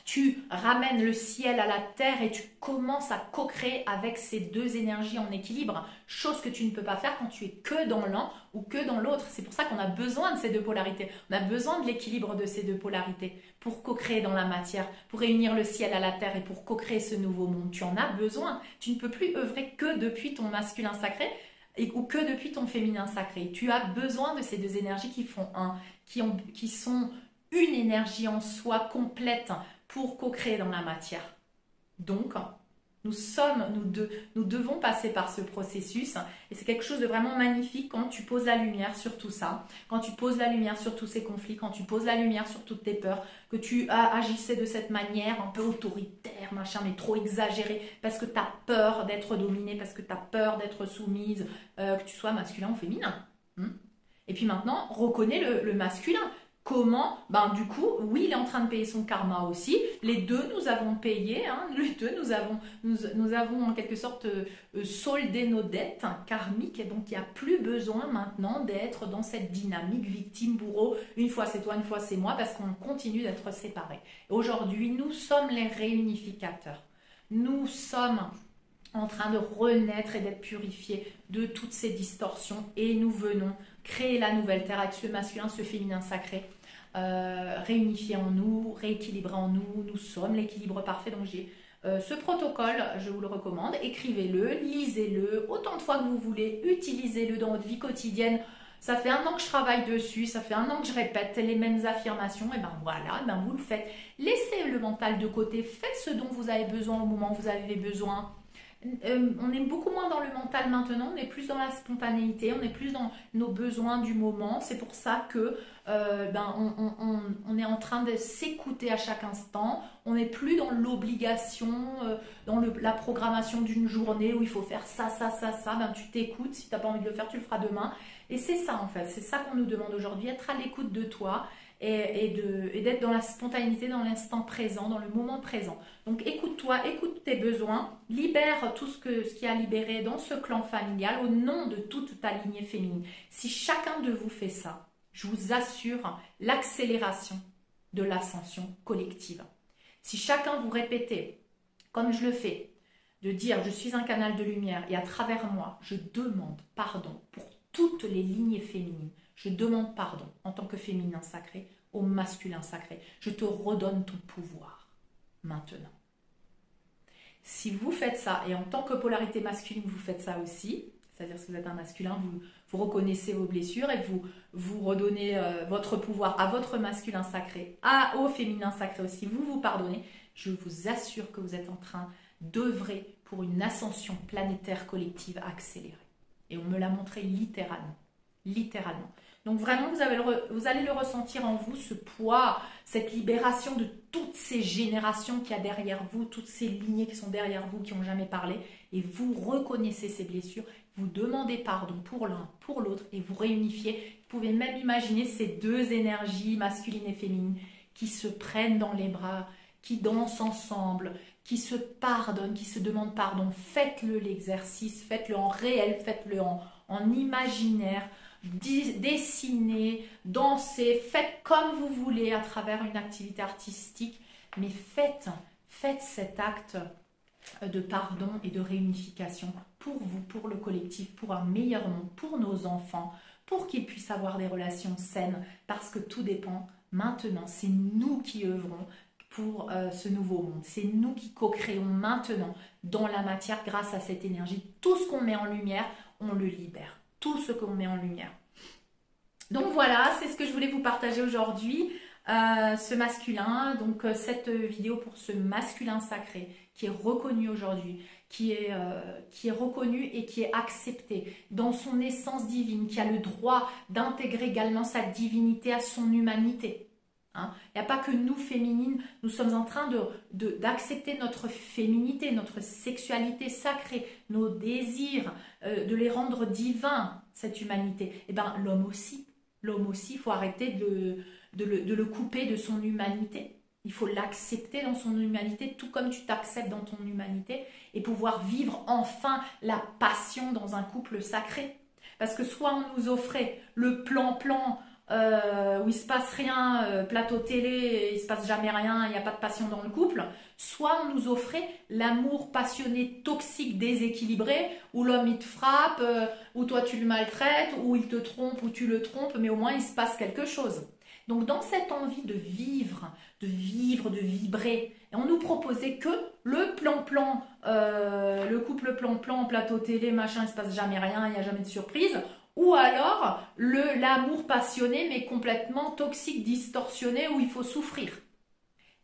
Tu ramènes le ciel à la terre et tu commences à co-créer avec ces deux énergies en équilibre, chose que tu ne peux pas faire quand tu es que dans l'un ou que dans l'autre. C'est pour ça qu'on a besoin de ces deux polarités. On a besoin de l'équilibre de ces deux polarités pour co-créer dans la matière, pour réunir le ciel à la terre et pour co-créer ce nouveau monde. Tu en as besoin. Tu ne peux plus œuvrer que depuis ton masculin sacré ou que depuis ton féminin sacré. Tu as besoin de ces deux énergies qui font un, qui sont une énergie en soi complète pour co-créer dans la matière. Donc, nous devons passer par ce processus et c'est quelque chose de vraiment magnifique quand tu poses la lumière sur tout ça, quand tu poses la lumière sur tous ces conflits, quand tu poses la lumière sur toutes tes peurs, que tu agissais de cette manière un peu autoritaire, machin, mais trop exagéré, parce que tu as peur d'être dominée, parce que tu as peur d'être soumise, que tu sois masculin ou féminin. Et puis maintenant, reconnais le masculin. Comment? Ben du coup, oui, il est en train de payer son karma aussi. Les deux, nous avons payé. Hein, les deux, nous avons en quelque sorte soldé nos dettes karmiques. Et donc, il n'y a plus besoin maintenant d'être dans cette dynamique victime-bourreau. Une fois c'est toi, une fois c'est moi, parce qu'on continue d'être séparés. Aujourd'hui, nous sommes les réunificateurs. Nous sommes en train de renaître et d'être purifiés de toutes ces distorsions. Et nous venons créer la nouvelle terre avec ce masculin, ce féminin sacré, réunifié en nous, rééquilibré en nous. Nous sommes l'équilibre parfait. Donc j'ai ce protocole, je vous le recommande. Écrivez-le, lisez-le autant de fois que vous voulez. Utilisez-le dans votre vie quotidienne. ça fait 1 an que je travaille dessus, ça fait 1 an que je répète les mêmes affirmations, et ben voilà, ben vous le faites. Laissez le mental de côté, faites ce dont vous avez besoin au moment où vous avez besoin. On est beaucoup moins dans le mental maintenant, on est plus dans la spontanéité, on est plus dans nos besoins du moment. C'est pour ça que on est en train de s'écouter à chaque instant. On n'est plus dans l'obligation, dans la programmation d'une journée où il faut faire ça, ça, ça, ça. Ben, tu t'écoutes, si tu n'as pas envie de le faire, tu le feras demain. Et c'est ça en fait, c'est ça qu'on nous demande aujourd'hui, être à l'écoute de toi et d'être dans la spontanéité, dans l'instant présent, dans le moment présent. Donc écoute-toi, écoute tes besoins, libère tout ce qui a libéré dans ce clan familial au nom de toute ta lignée féminine. Si chacun de vous fait ça, je vous assure l'accélération de l'ascension collective. Si chacun vous répétez, comme je le fais, de dire je suis un canal de lumière et à travers moi, je demande pardon pour toutes les lignées féminines. Je demande pardon en tant que féminin sacré au masculin sacré. Je te redonne ton pouvoir maintenant. Si vous faites ça, et en tant que polarité masculine, vous faites ça aussi, c'est-à-dire que vous êtes un masculin, vous reconnaissez vos blessures et vous redonnez votre pouvoir à votre masculin sacré, au féminin sacré aussi, vous vous pardonnez, je vous assure que vous êtes en train d'œuvrer pour une ascension planétaire collective accélérée. Et on me l'a montré littéralement. Littéralement. Donc vraiment, vous allez le ressentir en vous, ce poids, cette libération de toutes ces générations qu'il y a derrière vous, toutes ces lignées qui sont derrière vous, qui n'ont jamais parlé. Et vous reconnaissez ces blessures, vous demandez pardon pour l'un, pour l'autre, et vous réunifiez. Vous pouvez même imaginer ces deux énergies, masculines et féminines, qui se prennent dans les bras, qui dansent ensemble, qui se pardonnent, qui se demandent pardon. Faites-le l'exercice, faites-le en réel, faites-le en imaginaire. Dessinez, dansez, faites comme vous voulez à travers une activité artistique, mais faites cet acte de pardon et de réunification pour vous, pour le collectif, pour un meilleur monde, pour nos enfants, pour qu'ils puissent avoir des relations saines, parce que tout dépend maintenant, c'est nous qui œuvrons pour ce nouveau monde, c'est nous qui co-créons maintenant dans la matière grâce à cette énergie. Tout ce qu'on met en lumière, on le libère. Tout ce qu'on met en lumière. Donc voilà, c'est ce que je voulais vous partager aujourd'hui, ce masculin, donc cette vidéo pour ce masculin sacré qui est reconnu aujourd'hui, qui est reconnu et qui est accepté dans son essence divine, qui a le droit d'intégrer également sa divinité à son humanité. Il n'y a pas que nous, féminines, nous sommes en train d'accepter notre féminité, notre sexualité sacrée, nos désirs, de les rendre divins, cette humanité. Et bien l'homme aussi, il faut arrêter de le couper de son humanité. Il faut l'accepter dans son humanité, tout comme tu t'acceptes dans ton humanité, et pouvoir vivre enfin la passion dans un couple sacré. Parce que soit on nous offrait le plan-plan, où il se passe rien, plateau télé, il se passe jamais rien, il n'y a pas de passion dans le couple, soit on nous offrait l'amour passionné, toxique, déséquilibré, où l'homme il te frappe, où toi tu le maltraites, où il te trompe, ou tu le trompes, mais au moins il se passe quelque chose. Donc dans cette envie de vivre, de vibrer, et on nous proposait que le plan-plan, le couple plan-plan, plateau télé, machin, il se passe jamais rien, il n'y a jamais de surprise. Ou alors l'amour passionné mais complètement toxique, distorsionné où il faut souffrir.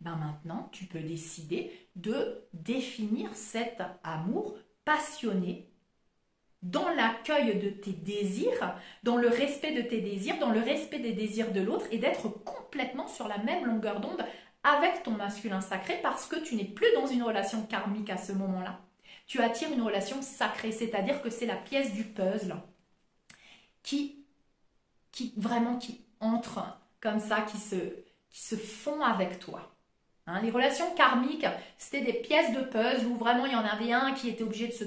Ben maintenant, tu peux décider de définir cet amour passionné dans l'accueil de tes désirs, dans le respect de tes désirs, dans le respect des désirs de l'autre et d'être complètement sur la même longueur d'onde avec ton masculin sacré parce que tu n'es plus dans une relation karmique à ce moment-là. Tu attires une relation sacrée, c'est-à-dire que c'est la pièce du puzzle qui entre comme ça, qui se fond avec toi. Les relations karmiques, c'était des pièces de puzzle où vraiment il y en avait un qui était obligé de se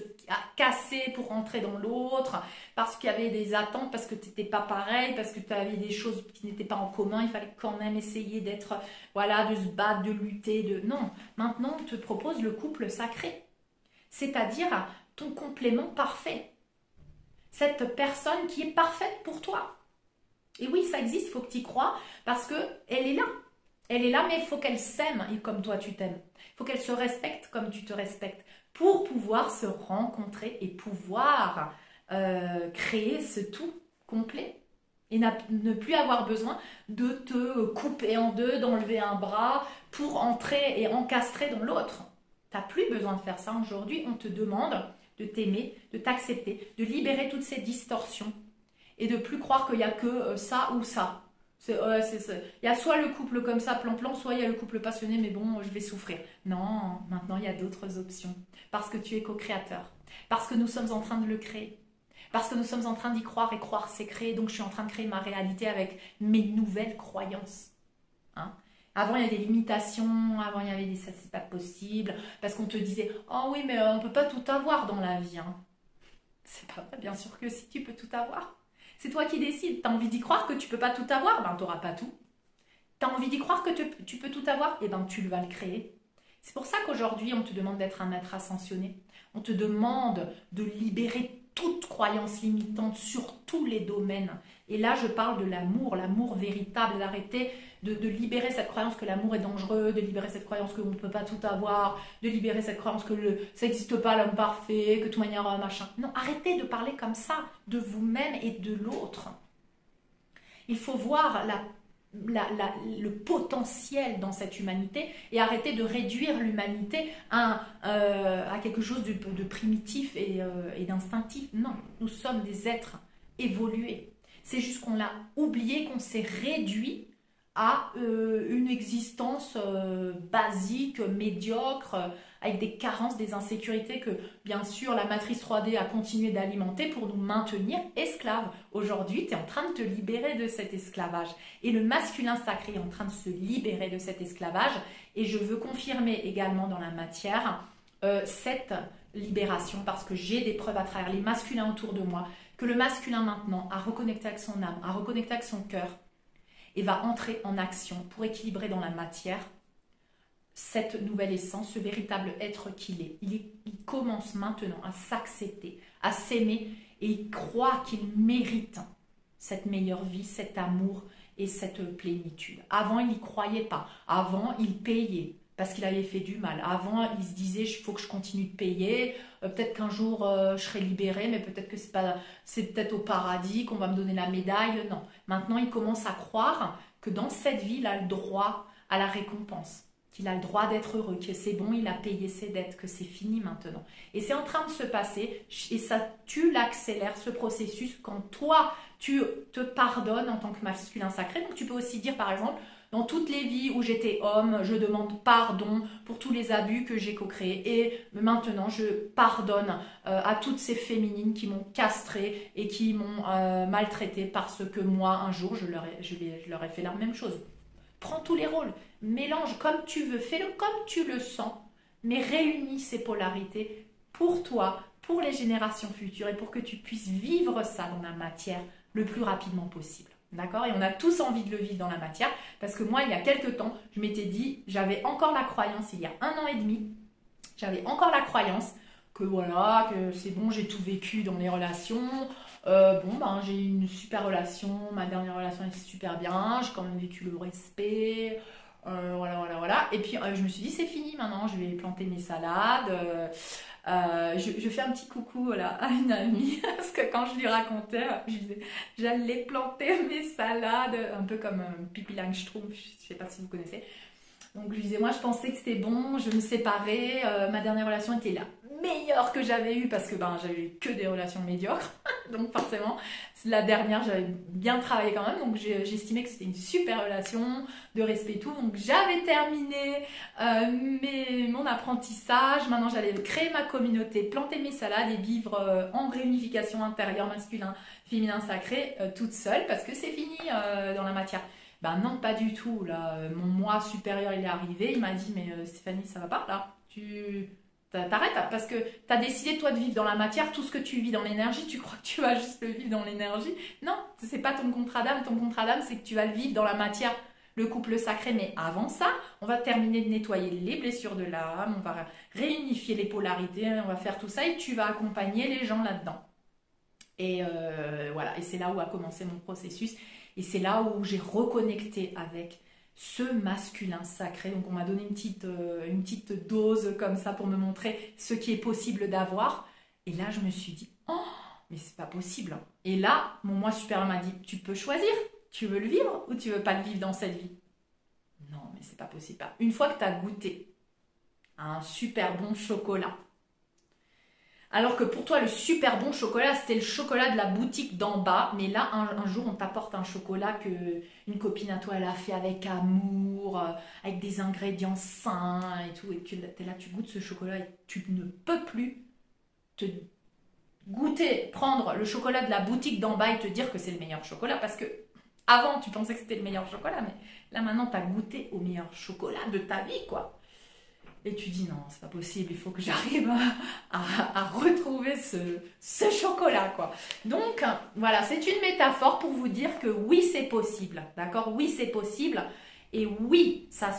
casser pour rentrer dans l'autre, parce qu'il y avait des attentes, parce que tu n'étais pas pareil, parce que tu avais des choses qui n'étaient pas en commun, il fallait quand même essayer d'être, voilà, de se battre, de lutter, Non, maintenant on te propose le couple sacré, c'est-à-dire ton complément parfait. Cette personne qui est parfaite pour toi. Et oui, ça existe, il faut que tu y crois, parce qu'elle est là. Elle est là, mais il faut qu'elle s'aime comme toi tu t'aimes. Il faut qu'elle se respecte comme tu te respectes, pour pouvoir se rencontrer et pouvoir créer ce tout complet. et ne plus avoir besoin de te couper en deux, d'enlever un bras pour entrer et encastrer dans l'autre. Tu n'as plus besoin de faire ça aujourd'hui. On te demande de t'aimer, de t'accepter, de libérer toutes ces distorsions et de plus croire qu'il n'y a que ça ou ça. Il y a soit le couple comme ça, plan-plan, soit il y a le couple passionné, mais bon, je vais souffrir. Non, maintenant il y a d'autres options. Parce que tu es co-créateur. Parce que nous sommes en train de le créer. Parce que nous sommes en train d'y croire et croire c'est créer. Donc je suis en train de créer ma réalité avec mes nouvelles croyances. Hein? Avant il y a des limitations, avant il y avait des ça c'est pas possible. Parce qu'on te disait, oh oui mais on ne peut pas tout avoir dans la vie. Hein. C'est pas vrai, bien sûr que si tu peux tout avoir. C'est toi qui décides. Tu as envie d'y croire que tu peux pas tout avoir, ben tu n'auras pas tout. Tu as envie d'y croire que tu peux tout avoir, et ben tu vas le créer. C'est pour ça qu'aujourd'hui, on te demande d'être un être ascensionné. On te demande de libérer toute croyance limitante sur tous les domaines. Et là, je parle de l'amour véritable, d'arrêter de libérer cette croyance que l'amour est dangereux, de libérer cette croyance qu'on ne peut pas tout avoir, de libérer cette croyance que ça n'existe pas l'homme parfait, que de toute manière, machin. Non, arrêtez de parler comme ça de vous-même et de l'autre. Il faut voir le potentiel dans cette humanité et arrêter de réduire l'humanité à quelque chose de primitif et d'instinctif. Non, nous sommes des êtres évolués. C'est juste qu'on l'a oublié, qu'on s'est réduit à une existence basique, médiocre, avec des carences, des insécurités que, bien sûr, la matrice 3D a continué d'alimenter pour nous maintenir esclaves. Aujourd'hui, tu es en train de te libérer de cet esclavage. Et le masculin sacré est en train de se libérer de cet esclavage. Et je veux confirmer également dans la matière cette libération, parce que j'ai des preuves à travers les masculins autour de moi, que le masculin maintenant a reconnecté avec son âme, a reconnecté avec son cœur, et va entrer en action pour équilibrer dans la matière cette nouvelle essence, ce véritable être qu'il est. Il commence maintenant à s'accepter, à s'aimer, et il croit qu'il mérite cette meilleure vie, cet amour et cette plénitude. Avant, il n'y croyait pas. Avant, il payait parce qu'il avait fait du mal. Avant, il se disait, il faut que je continue de payer. Peut-être qu'un jour, je serai libéré, mais peut-être que c'est peut-être au paradis qu'on va me donner la médaille. Non. Maintenant, il commence à croire que dans cette vie, il a le droit à la récompense, qu'il a le droit d'être heureux, que c'est bon, il a payé ses dettes, que c'est fini maintenant. Et c'est en train de se passer, et ça, tu l'accélères, ce processus, quand toi, tu te pardonnes en tant que masculin sacré. Donc, tu peux aussi dire, par exemple, dans toutes les vies où j'étais homme, je demande pardon pour tous les abus que j'ai co-créés. Et maintenant, je pardonne à toutes ces féminines qui m'ont castrée et qui m'ont maltraitée parce que moi, un jour, je leur ai fait la même chose. Prends tous les rôles, mélange comme tu veux, fais-le comme tu le sens, mais réunis ces polarités pour toi, pour les générations futures et pour que tu puisses vivre ça dans la matière le plus rapidement possible. D'accord? Et on a tous envie de le vivre dans la matière parce que moi, il y a quelques temps, je m'étais dit, j'avais encore la croyance, il y a 1 an et demi, j'avais encore la croyance que voilà, que c'est bon, j'ai tout vécu dans les relations. J'ai eu une super relation, ma dernière relation était super bien, j'ai quand même vécu le respect, voilà. Et puis je me suis dit, c'est fini maintenant, je vais planter mes salades. Je fais un petit coucou voilà, à une amie, parce que quand je lui racontais, je disais, j'allais planter mes salades, un peu comme Pippi Langstrumpf, je ne sais pas si vous connaissez. Donc je lui disais, moi je pensais que c'était bon, je me séparais, ma dernière relation était la meilleure que j'avais eue parce que j'avais eu que des relations médiocres, donc forcément la dernière j'avais bien travaillé quand même, donc j'estimais que c'était une super relation de respect et tout, donc j'avais terminé mon apprentissage, maintenant j'allais créer ma communauté, planter mes salades et vivre en réunification intérieure masculin, féminin sacré toute seule parce que c'est fini dans la matière. Ben non, pas du tout. Là, mon moi supérieur, il est arrivé. Il m'a dit, mais Stéphanie, ça va pas là. T'arrêtes parce que tu as décidé, toi, de vivre dans la matière. Tout ce que tu vis dans l'énergie, tu crois que tu vas juste le vivre dans l'énergie. Non, c'est pas ton contrat d'âme. Ton contrat d'âme, c'est que tu vas le vivre dans la matière, le couple sacré. Mais avant ça, on va terminer de nettoyer les blessures de l'âme. On va réunifier les polarités. On va faire tout ça et tu vas accompagner les gens là-dedans. Et voilà. Et c'est là où a commencé mon processus. Et c'est là où j'ai reconnecté avec ce masculin sacré. Donc on m'a donné une petite dose comme ça pour me montrer ce qui est possible d'avoir. Et là je me suis dit, oh, mais c'est pas possible. Et là, mon moi supérieur m'a dit, tu peux choisir, tu veux le vivre ou tu veux pas le vivre dans cette vie? Non, mais c'est pas possible. Une fois que tu as goûté à un super bon chocolat, alors que pour toi, le super bon chocolat, c'était le chocolat de la boutique d'en bas. Mais là, un jour, on t'apporte un chocolat que une copine à toi, elle a fait avec amour, avec des ingrédients sains et tout. Et tu es là, tu goûtes ce chocolat et tu ne peux plus te goûter, prendre le chocolat de la boutique d'en bas et te dire que c'est le meilleur chocolat. Parce que avant, tu pensais que c'était le meilleur chocolat. Mais là, maintenant, tu as goûté au meilleur chocolat de ta vie, quoi. Et tu dis non, c'est pas possible, il faut que j'arrive à retrouver ce chocolat, quoi. Donc, voilà, c'est une métaphore pour vous dire que oui, c'est possible, d'accord? Oui, c'est possible. Et oui, ça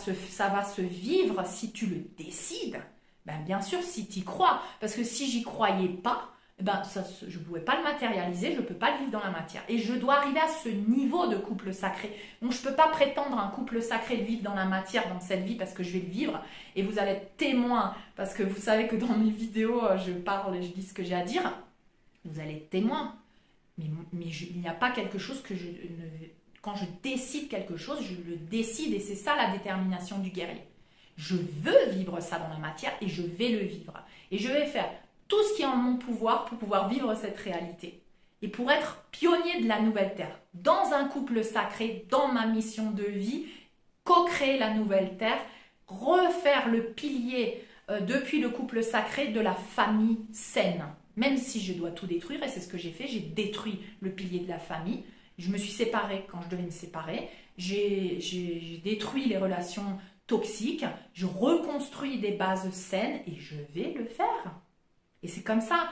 va se vivre si tu le décides. Ben, bien sûr, si tu y crois. Parce que si j'y croyais pas, ben, je ne pouvais pas le matérialiser, je ne peux pas le vivre dans la matière. Et je dois arriver à ce niveau de couple sacré. Donc je ne peux pas prétendre un couple sacré le vivre dans la matière, dans cette vie, parce que je vais le vivre. Et vous allez être témoin, parce que vous savez que dans mes vidéos, je parle et je dis ce que j'ai à dire. Vous allez être témoin. Mais il n'y a pas quelque chose que je ne... Quand je décide quelque chose, je le décide. Et c'est ça la détermination du guerrier. Je veux vivre ça dans la matière et je vais le vivre. Et je vais faire tout ce qui est en mon pouvoir pour pouvoir vivre cette réalité. Et pour être pionnier de la nouvelle terre, dans un couple sacré, dans ma mission de vie, co-créer la nouvelle terre, refaire le pilier depuis le couple sacré de la famille saine. Même si je dois tout détruire, et c'est ce que j'ai fait, j'ai détruit le pilier de la famille. Je me suis séparée quand je devais me séparer. J'ai détruit les relations toxiques. Je reconstruis des bases saines et je vais le faire. Et c'est comme ça,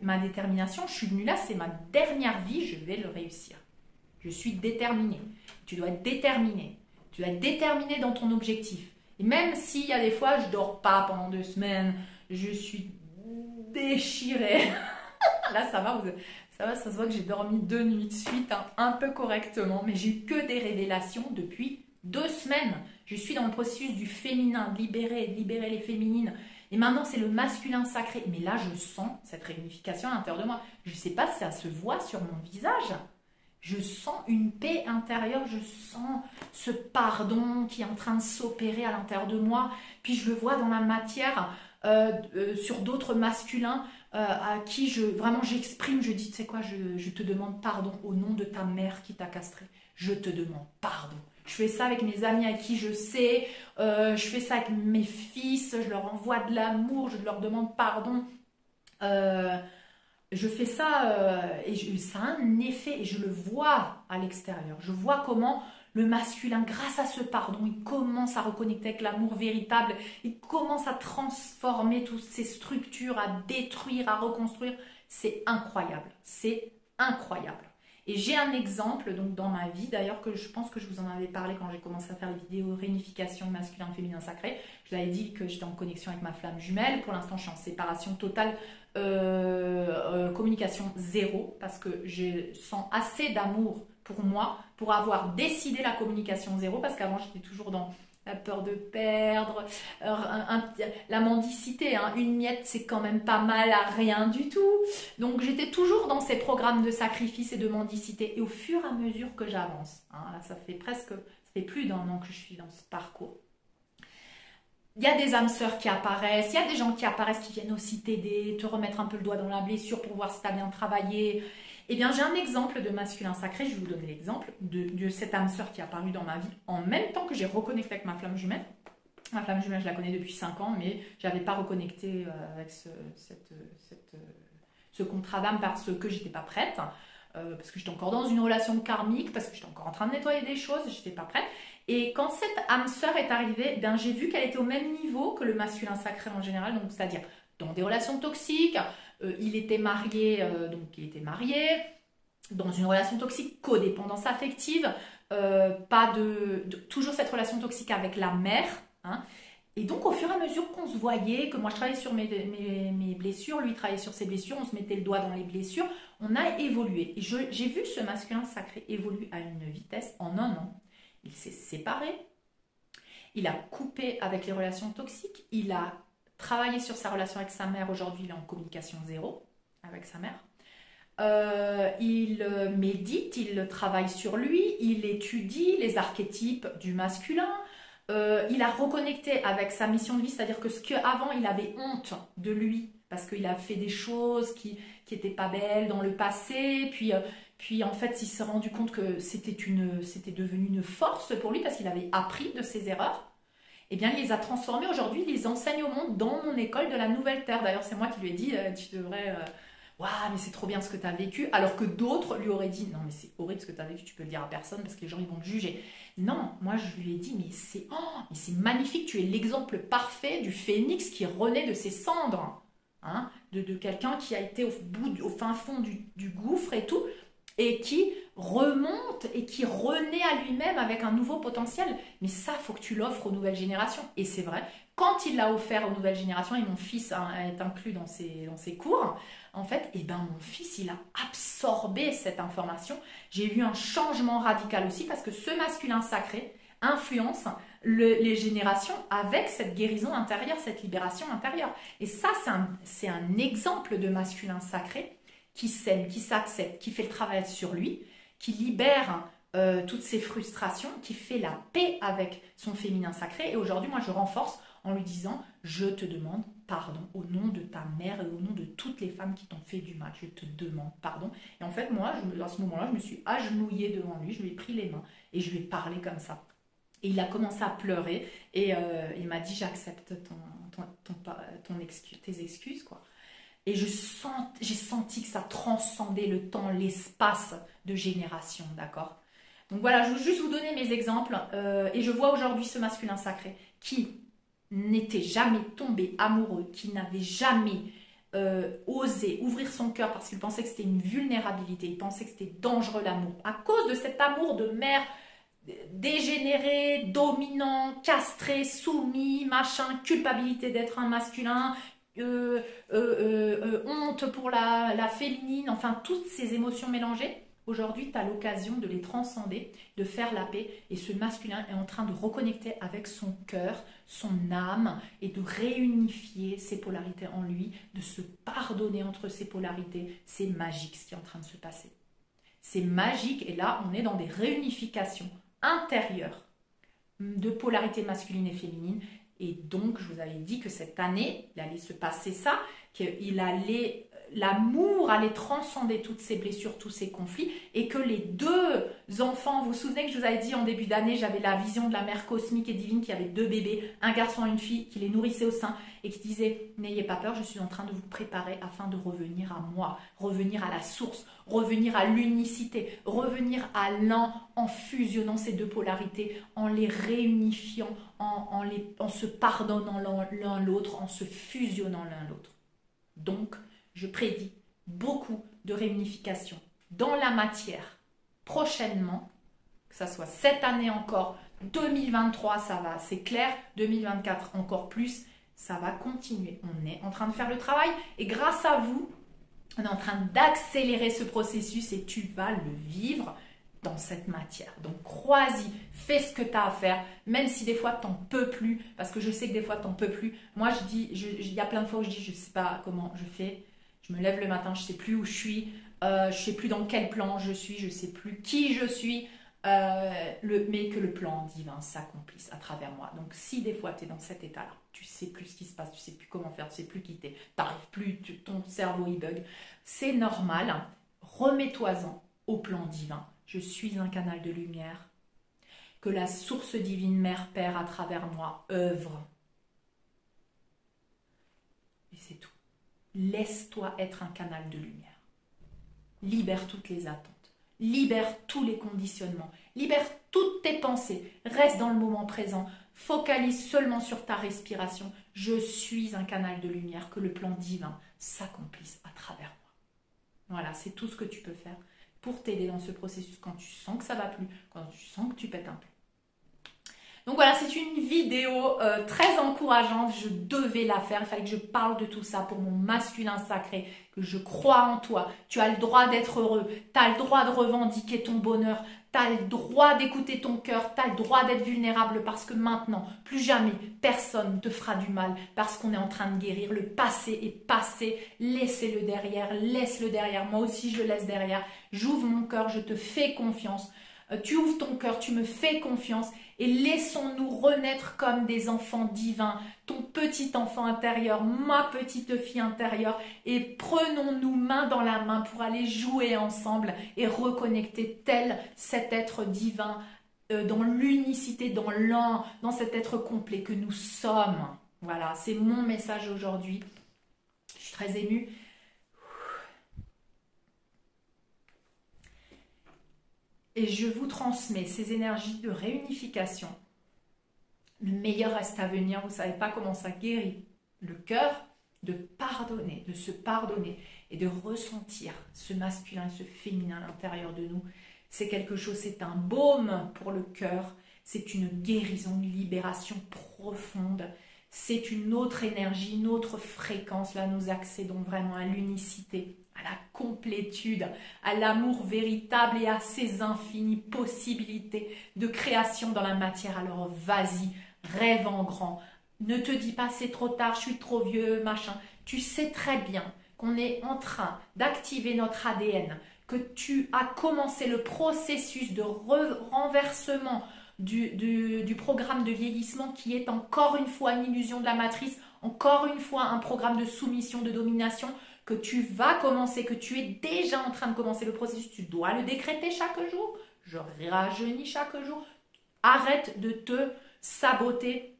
ma détermination, je suis venue là, c'est ma dernière vie, je vais le réussir. Je suis déterminée. Tu dois être déterminé. Tu dois être déterminé dans ton objectif. Et même s'il y a des fois, je ne dors pas pendant 2 semaines, je suis déchirée. Là, ça va, ça se voit que j'ai dormi 2 nuits de suite, un peu correctement, mais j'ai eu que des révélations depuis 2 semaines. Je suis dans le processus du féminin, de libérer les féminines. Et maintenant, c'est le masculin sacré. Mais là, je sens cette réunification à l'intérieur de moi. Je ne sais pas si ça se voit sur mon visage. Je sens une paix intérieure. Je sens ce pardon qui est en train de s'opérer à l'intérieur de moi. Puis je le vois dans la matière, sur d'autres masculins à qui vraiment j'exprime. Je dis, tu sais quoi, je te demande pardon au nom de ta mère qui t'a castré. Je te demande pardon. Je fais ça avec mes amis à qui je sais, je fais ça avec mes fils, je leur envoie de l'amour, je leur demande pardon. Je fais ça et ça a un effet et je le vois à l'extérieur. Je vois comment le masculin, grâce à ce pardon, il commence à reconnecter avec l'amour véritable, il commence à transformer toutes ces structures, à détruire, à reconstruire. C'est incroyable, c'est incroyable. Et j'ai un exemple donc dans ma vie, d'ailleurs que je pense que je vous en avais parlé quand j'ai commencé à faire les vidéos réunification masculin, féminin, sacré. Je vous avais dit que j'étais en connexion avec ma flamme jumelle. Pour l'instant, je suis en séparation totale, communication zéro, parce que je sens assez d'amour pour moi pour avoir décidé la communication zéro, parce qu'avant j'étais toujours dans la peur de perdre, la mendicité, hein. Une miette c'est quand même pas mal à rien du tout. Donc j'étais toujours dans ces programmes de sacrifice et de mendicité. Et au fur et à mesure que j'avance, hein, là ça fait plus d'un an que je suis dans ce parcours. Il y a des âmes sœurs qui apparaissent, il y a des gens qui apparaissent qui viennent aussi t'aider, te remettre un peu le doigt dans la blessure pour voir si tu as bien travaillé. Eh bien, j'ai un exemple de masculin sacré, je vais vous donner l'exemple de cette âme sœur qui est apparue dans ma vie en même temps que j'ai reconnecté avec ma flamme jumelle. Ma flamme jumelle, je la connais depuis 5 ans, mais je n'avais pas reconnecté avec ce contrat d'âme parce que j'étais pas prête, parce que j'étais encore dans une relation karmique, parce que j'étais encore en train de nettoyer des choses, je n'étais pas prête. Et quand cette âme sœur est arrivée, ben, j'ai vu qu'elle était au même niveau que le masculin sacré en général, donc c'est-à-dire dans des relations toxiques. Il était marié, dans une relation toxique, codépendance affective, toujours cette relation toxique avec la mère, hein. Et donc au fur et à mesure qu'on se voyait, que moi je travaillais sur mes blessures, lui travaillait sur ses blessures, on se mettait le doigt dans les blessures, on a évolué. Et j'ai vu ce masculin sacré évoluer à une vitesse en 1 an. Il s'est séparé, il a coupé avec les relations toxiques, il a travaillé sur sa relation avec sa mère. Aujourd'hui, il est en communication zéro avec sa mère. il médite, il travaille sur lui, il étudie les archétypes du masculin, il a reconnecté avec sa mission de vie, c'est-à-dire que ce qu'avant il avait honte de lui, parce qu'il a fait des choses qui n'étaient pas belles dans le passé, puis en fait il s'est rendu compte que c'était devenu une force pour lui, parce qu'il avait appris de ses erreurs. Eh bien, il les a transformés aujourd'hui, il les enseigne au monde dans mon école de la Nouvelle Terre. D'ailleurs, c'est moi qui lui ai dit, tu devrais... Waouh, mais c'est trop bien ce que tu as vécu. Alors que d'autres lui auraient dit, non, mais c'est horrible ce que tu as vécu, tu peux le dire à personne parce que les gens, ils vont te juger. Non, moi, je lui ai dit, mais c'est magnifique, tu es l'exemple parfait du phénix qui renaît de ses cendres. Hein, de quelqu'un qui a été au fin fond du gouffre et tout, et qui remonte et qui renaît à lui-même avec un nouveau potentiel. Mais ça, il faut que tu l'offres aux nouvelles générations. Et c'est vrai, quand il l'a offert aux nouvelles générations, et mon fils est inclus dans ses cours, en fait, eh ben, mon fils, il a absorbé cette information. J'ai vu un changement radical aussi, parce que ce masculin sacré influence les générations avec cette guérison intérieure, cette libération intérieure. Et ça, c'est un exemple de masculin sacré qui s'aime, qui s'accepte, qui fait le travail sur lui, qui libère toutes ses frustrations, qui fait la paix avec son féminin sacré. Et aujourd'hui, moi, je renforce en lui disant, je te demande pardon au nom de ta mère et au nom de toutes les femmes qui t'ont fait du mal. Je te demande pardon. Et en fait, moi, à ce moment-là, je me suis agenouillée devant lui, je lui ai pris les mains et je lui ai parlé comme ça. Et il a commencé à pleurer et il m'a dit, j'accepte tes excuses, quoi. Et j'ai senti que ça transcendait le temps, l'espace de génération, d'accord? Donc voilà, je veux juste vous donner mes exemples. Et je vois aujourd'hui ce masculin sacré qui n'était jamais tombé amoureux, qui n'avait jamais osé ouvrir son cœur parce qu'il pensait que c'était une vulnérabilité, il pensait que c'était dangereux l'amour. À cause de cet amour de mère dégénéré, dominant, castré, soumis, machin, culpabilité d'être un masculin, honte pour la féminine, enfin toutes ces émotions mélangées. Aujourd'hui, tu as l'occasion de les transcender, de faire la paix. Et ce masculin est en train de reconnecter avec son cœur, son âme, et de réunifier ses polarités en lui, de se pardonner entre ses polarités. C'est magique ce qui est en train de se passer. C'est magique, et là, on est dans des réunifications intérieures de polarité masculine et féminine. Et donc, je vous avais dit que cette année, il allait se passer ça, l'amour allait transcender toutes ces blessures, tous ces conflits, et que les deux enfants, vous vous souvenez que je vous avais dit en début d'année, j'avais la vision de la mère cosmique et divine qui avait 2 bébés, un garçon et une fille, qui les nourrissait au sein, et qui disait, n'ayez pas peur, je suis en train de vous préparer afin de revenir à moi, revenir à la source, revenir à l'unicité, revenir à l'un en fusionnant ces deux polarités, en les réunifiant, en se pardonnant l'un l'autre, en se fusionnant l'un l'autre. Donc, je prédis beaucoup de réunification dans la matière prochainement, que ça soit cette année encore, 2023 ça va, c'est clair, 2024 encore plus, ça va continuer. On est en train de faire le travail et grâce à vous, on est en train d'accélérer ce processus et tu vas le vivre dans cette matière. Donc crois-y, fais ce que tu as à faire, même si des fois tu n'en peux plus, parce que je sais que des fois tu n'en peux plus. Moi je dis, il y a plein de fois où je dis, je ne sais pas comment je fais, je me lève le matin, je ne sais plus où je suis, je ne sais plus dans quel plan je suis, je ne sais plus qui je suis, mais que le plan divin s'accomplisse à travers moi. Donc si des fois tu es dans cet état-là, tu ne sais plus ce qui se passe, tu ne sais plus comment faire, tu ne sais plus quitter, tu n'arrives plus, ton cerveau il bug, c'est normal, remets-toi-en au plan divin. Je suis un canal de lumière, que la source divine Mère Père à travers moi œuvre. Et c'est tout. Laisse-toi être un canal de lumière. Libère toutes les attentes. Libère tous les conditionnements. Libère toutes tes pensées. Reste dans le moment présent. Focalise seulement sur ta respiration. Je suis un canal de lumière, que le plan divin s'accomplisse à travers moi. Voilà, c'est tout ce que tu peux faire pour t'aider dans ce processus quand tu sens que ça va plus, quand tu sens que tu pètes un plomb. Donc voilà, c'est une vidéo très encourageante. Je devais la faire. Il fallait que je parle de tout ça pour mon masculin sacré, que je crois en toi. Tu as le droit d'être heureux. Tu as le droit de revendiquer ton bonheur. Tu as le droit d'écouter ton cœur. Tu as le droit d'être vulnérable parce que maintenant, plus jamais, personne ne te fera du mal parce qu'on est en train de guérir. Le passé est passé. Laissez-le derrière. Laisse-le derrière. Moi aussi, je le laisse derrière. J'ouvre mon cœur. Je te fais confiance. Tu ouvres ton cœur. Tu me fais confiance. Et laissons-nous renaître comme des enfants divins, ton petit enfant intérieur, ma petite fille intérieure, et prenons-nous main dans la main pour aller jouer ensemble et reconnecter tel cet être divin dans l'unicité, dans l'un, dans cet être complet que nous sommes. Voilà, c'est mon message aujourd'hui. Je suis très émue. Et je vous transmets ces énergies de réunification. Le meilleur reste à venir. Vous ne savez pas comment ça guérit le cœur de pardonner, de se pardonner et de ressentir ce masculin et ce féminin à l'intérieur de nous. C'est quelque chose, c'est un baume pour le cœur. C'est une guérison, une libération profonde. C'est une autre énergie, une autre fréquence. Là, nous accédons vraiment à l'unicité, à la complétude, à l'amour véritable et à ses infinies possibilités de création dans la matière. Alors vas-y, rêve en grand. Ne te dis pas c'est trop tard, je suis trop vieux, machin. Tu sais très bien qu'on est en train d'activer notre ADN, que tu as commencé le processus de renversement du programme de vieillissement qui est encore une fois une illusion de la matrice, encore une fois un programme de soumission, de domination, que tu vas commencer, que tu es déjà en train de commencer le processus, tu dois le décréter chaque jour, je rajeunis chaque jour, arrête de te saboter,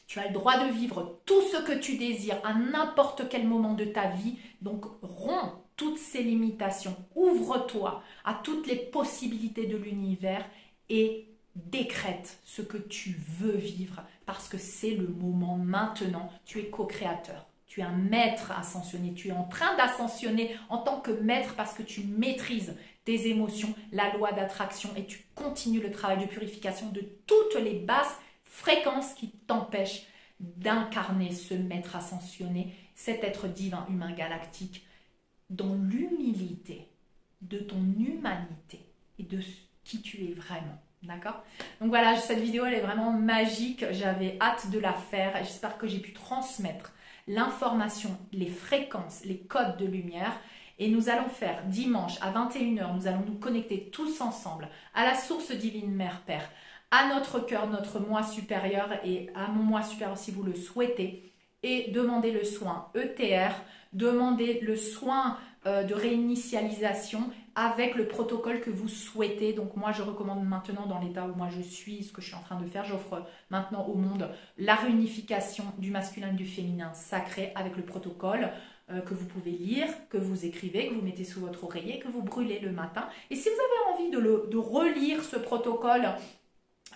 tu as le droit de vivre tout ce que tu désires à n'importe quel moment de ta vie, donc romps toutes ces limitations, ouvre-toi à toutes les possibilités de l'univers et décrète ce que tu veux vivre parce que c'est le moment maintenant, tu es co-créateur. Tu es un maître ascensionné, tu es en train d'ascensionner en tant que maître parce que tu maîtrises tes émotions, la loi d'attraction et tu continues le travail de purification de toutes les basses fréquences qui t'empêchent d'incarner ce maître ascensionné, cet être divin, humain, galactique, dans l'humilité de ton humanité et de qui tu es vraiment. D'accord? Donc voilà, cette vidéo elle est vraiment magique, j'avais hâte de la faire et j'espère que j'ai pu transmettre l'information, les fréquences, les codes de lumière. Et nous allons faire dimanche à 21h, nous allons nous connecter tous ensemble à la source divine Mère Père, à notre cœur, notre moi supérieur et à mon moi supérieur si vous le souhaitez. Et demander le soin ETR, demander le soin de réinitialisation avec le protocole que vous souhaitez. Donc moi je recommande maintenant dans l'état où moi je suis, ce que je suis en train de faire, j'offre maintenant au monde la réunification du masculin et du féminin sacré avec le protocole que vous pouvez lire, que vous écrivez, que vous mettez sous votre oreiller, que vous brûlez le matin. Et si vous avez envie de relire ce protocole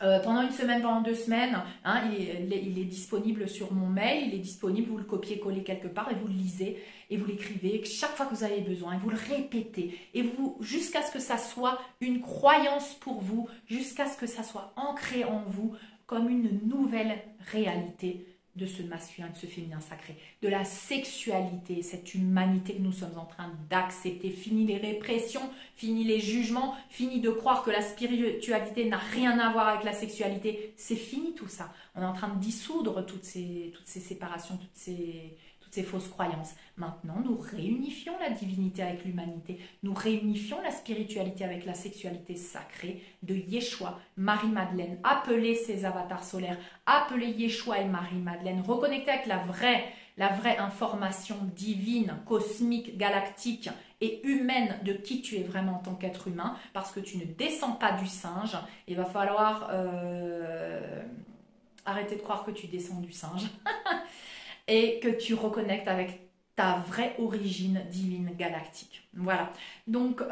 pendant une semaine, pendant 2 semaines, hein, il est disponible sur mon mail, il est disponible, vous le copiez-collez quelque part et vous le lisez et vous l'écrivez chaque fois que vous avez besoin et vous le répétez et vous jusqu'à ce que ça soit une croyance pour vous, jusqu'à ce que ça soit ancré en vous comme une nouvelle réalité de ce masculin, de ce féminin sacré, de la sexualité, cette humanité que nous sommes en train d'accepter. Fini les répressions, fini les jugements, fini de croire que la spiritualité n'a rien à voir avec la sexualité. C'est fini tout ça. On est en train de dissoudre toutes ces séparations, toutes ces fausses croyances. Maintenant, nous réunifions la divinité avec l'humanité. Nous réunifions la spiritualité avec la sexualité sacrée de Yeshua, Marie-Madeleine. Appelez ces avatars solaires, appelez Yeshua et Marie-Madeleine. Reconnectez avec la vraie information divine, cosmique, galactique et humaine de qui tu es vraiment en tant qu'être humain, parce que tu ne descends pas du singe. Il va falloir arrêter de croire que tu descends du singe. Et que tu reconnectes avec ta vraie origine divine galactique. Voilà. Donc,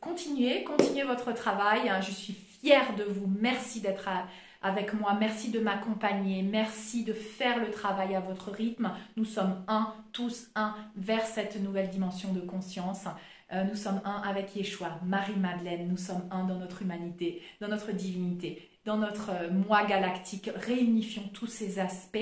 continuez votre travail. Je suis fière de vous. Merci d'être avec moi. Merci de m'accompagner. Merci de faire le travail à votre rythme. Nous sommes tous un, vers cette nouvelle dimension de conscience. Nous sommes un avec Yeshua, Marie-Madeleine. Nous sommes un dans notre humanité, dans notre divinité. dans notre moi galactique, réunifions tous ces aspects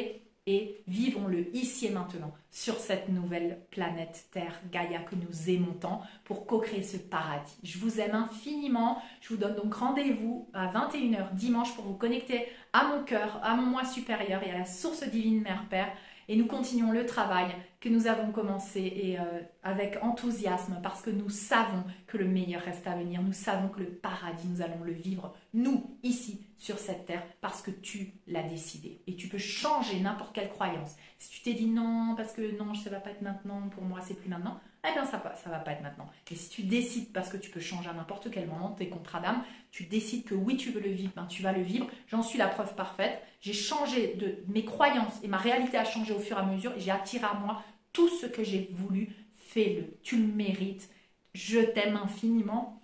et vivons-le ici et maintenant sur cette nouvelle planète Terre, Gaïa, que nous aimons tant pour co-créer ce paradis. Je vous aime infiniment. Je vous donne donc rendez-vous à 21 h dimanche pour vous connecter à mon cœur, à mon moi supérieur et à la source divine Mère-Père. Et nous continuons le travail que nous avons commencé et avec enthousiasme parce que nous savons que le meilleur reste à venir. Nous savons que le paradis, nous allons le vivre, nous, ici, sur cette terre, parce que tu l'as décidé. Et tu peux changer n'importe quelle croyance. Si tu t'es dit non, parce que non, ça ne va pas être maintenant, pour moi, c'est plus maintenant, eh bien, ça va pas être maintenant. Et si tu décides, parce que tu peux changer à n'importe quel moment tes contrats d'âme, tu décides que oui, tu veux le vivre, ben, tu vas le vivre. J'en suis la preuve parfaite. J'ai changé de mes croyances et ma réalité a changé au fur et à mesure et j'ai attiré à moi tout ce que j'ai voulu. Fais-le, tu le mérites. Je t'aime infiniment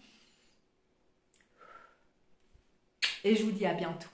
et je vous dis à bientôt.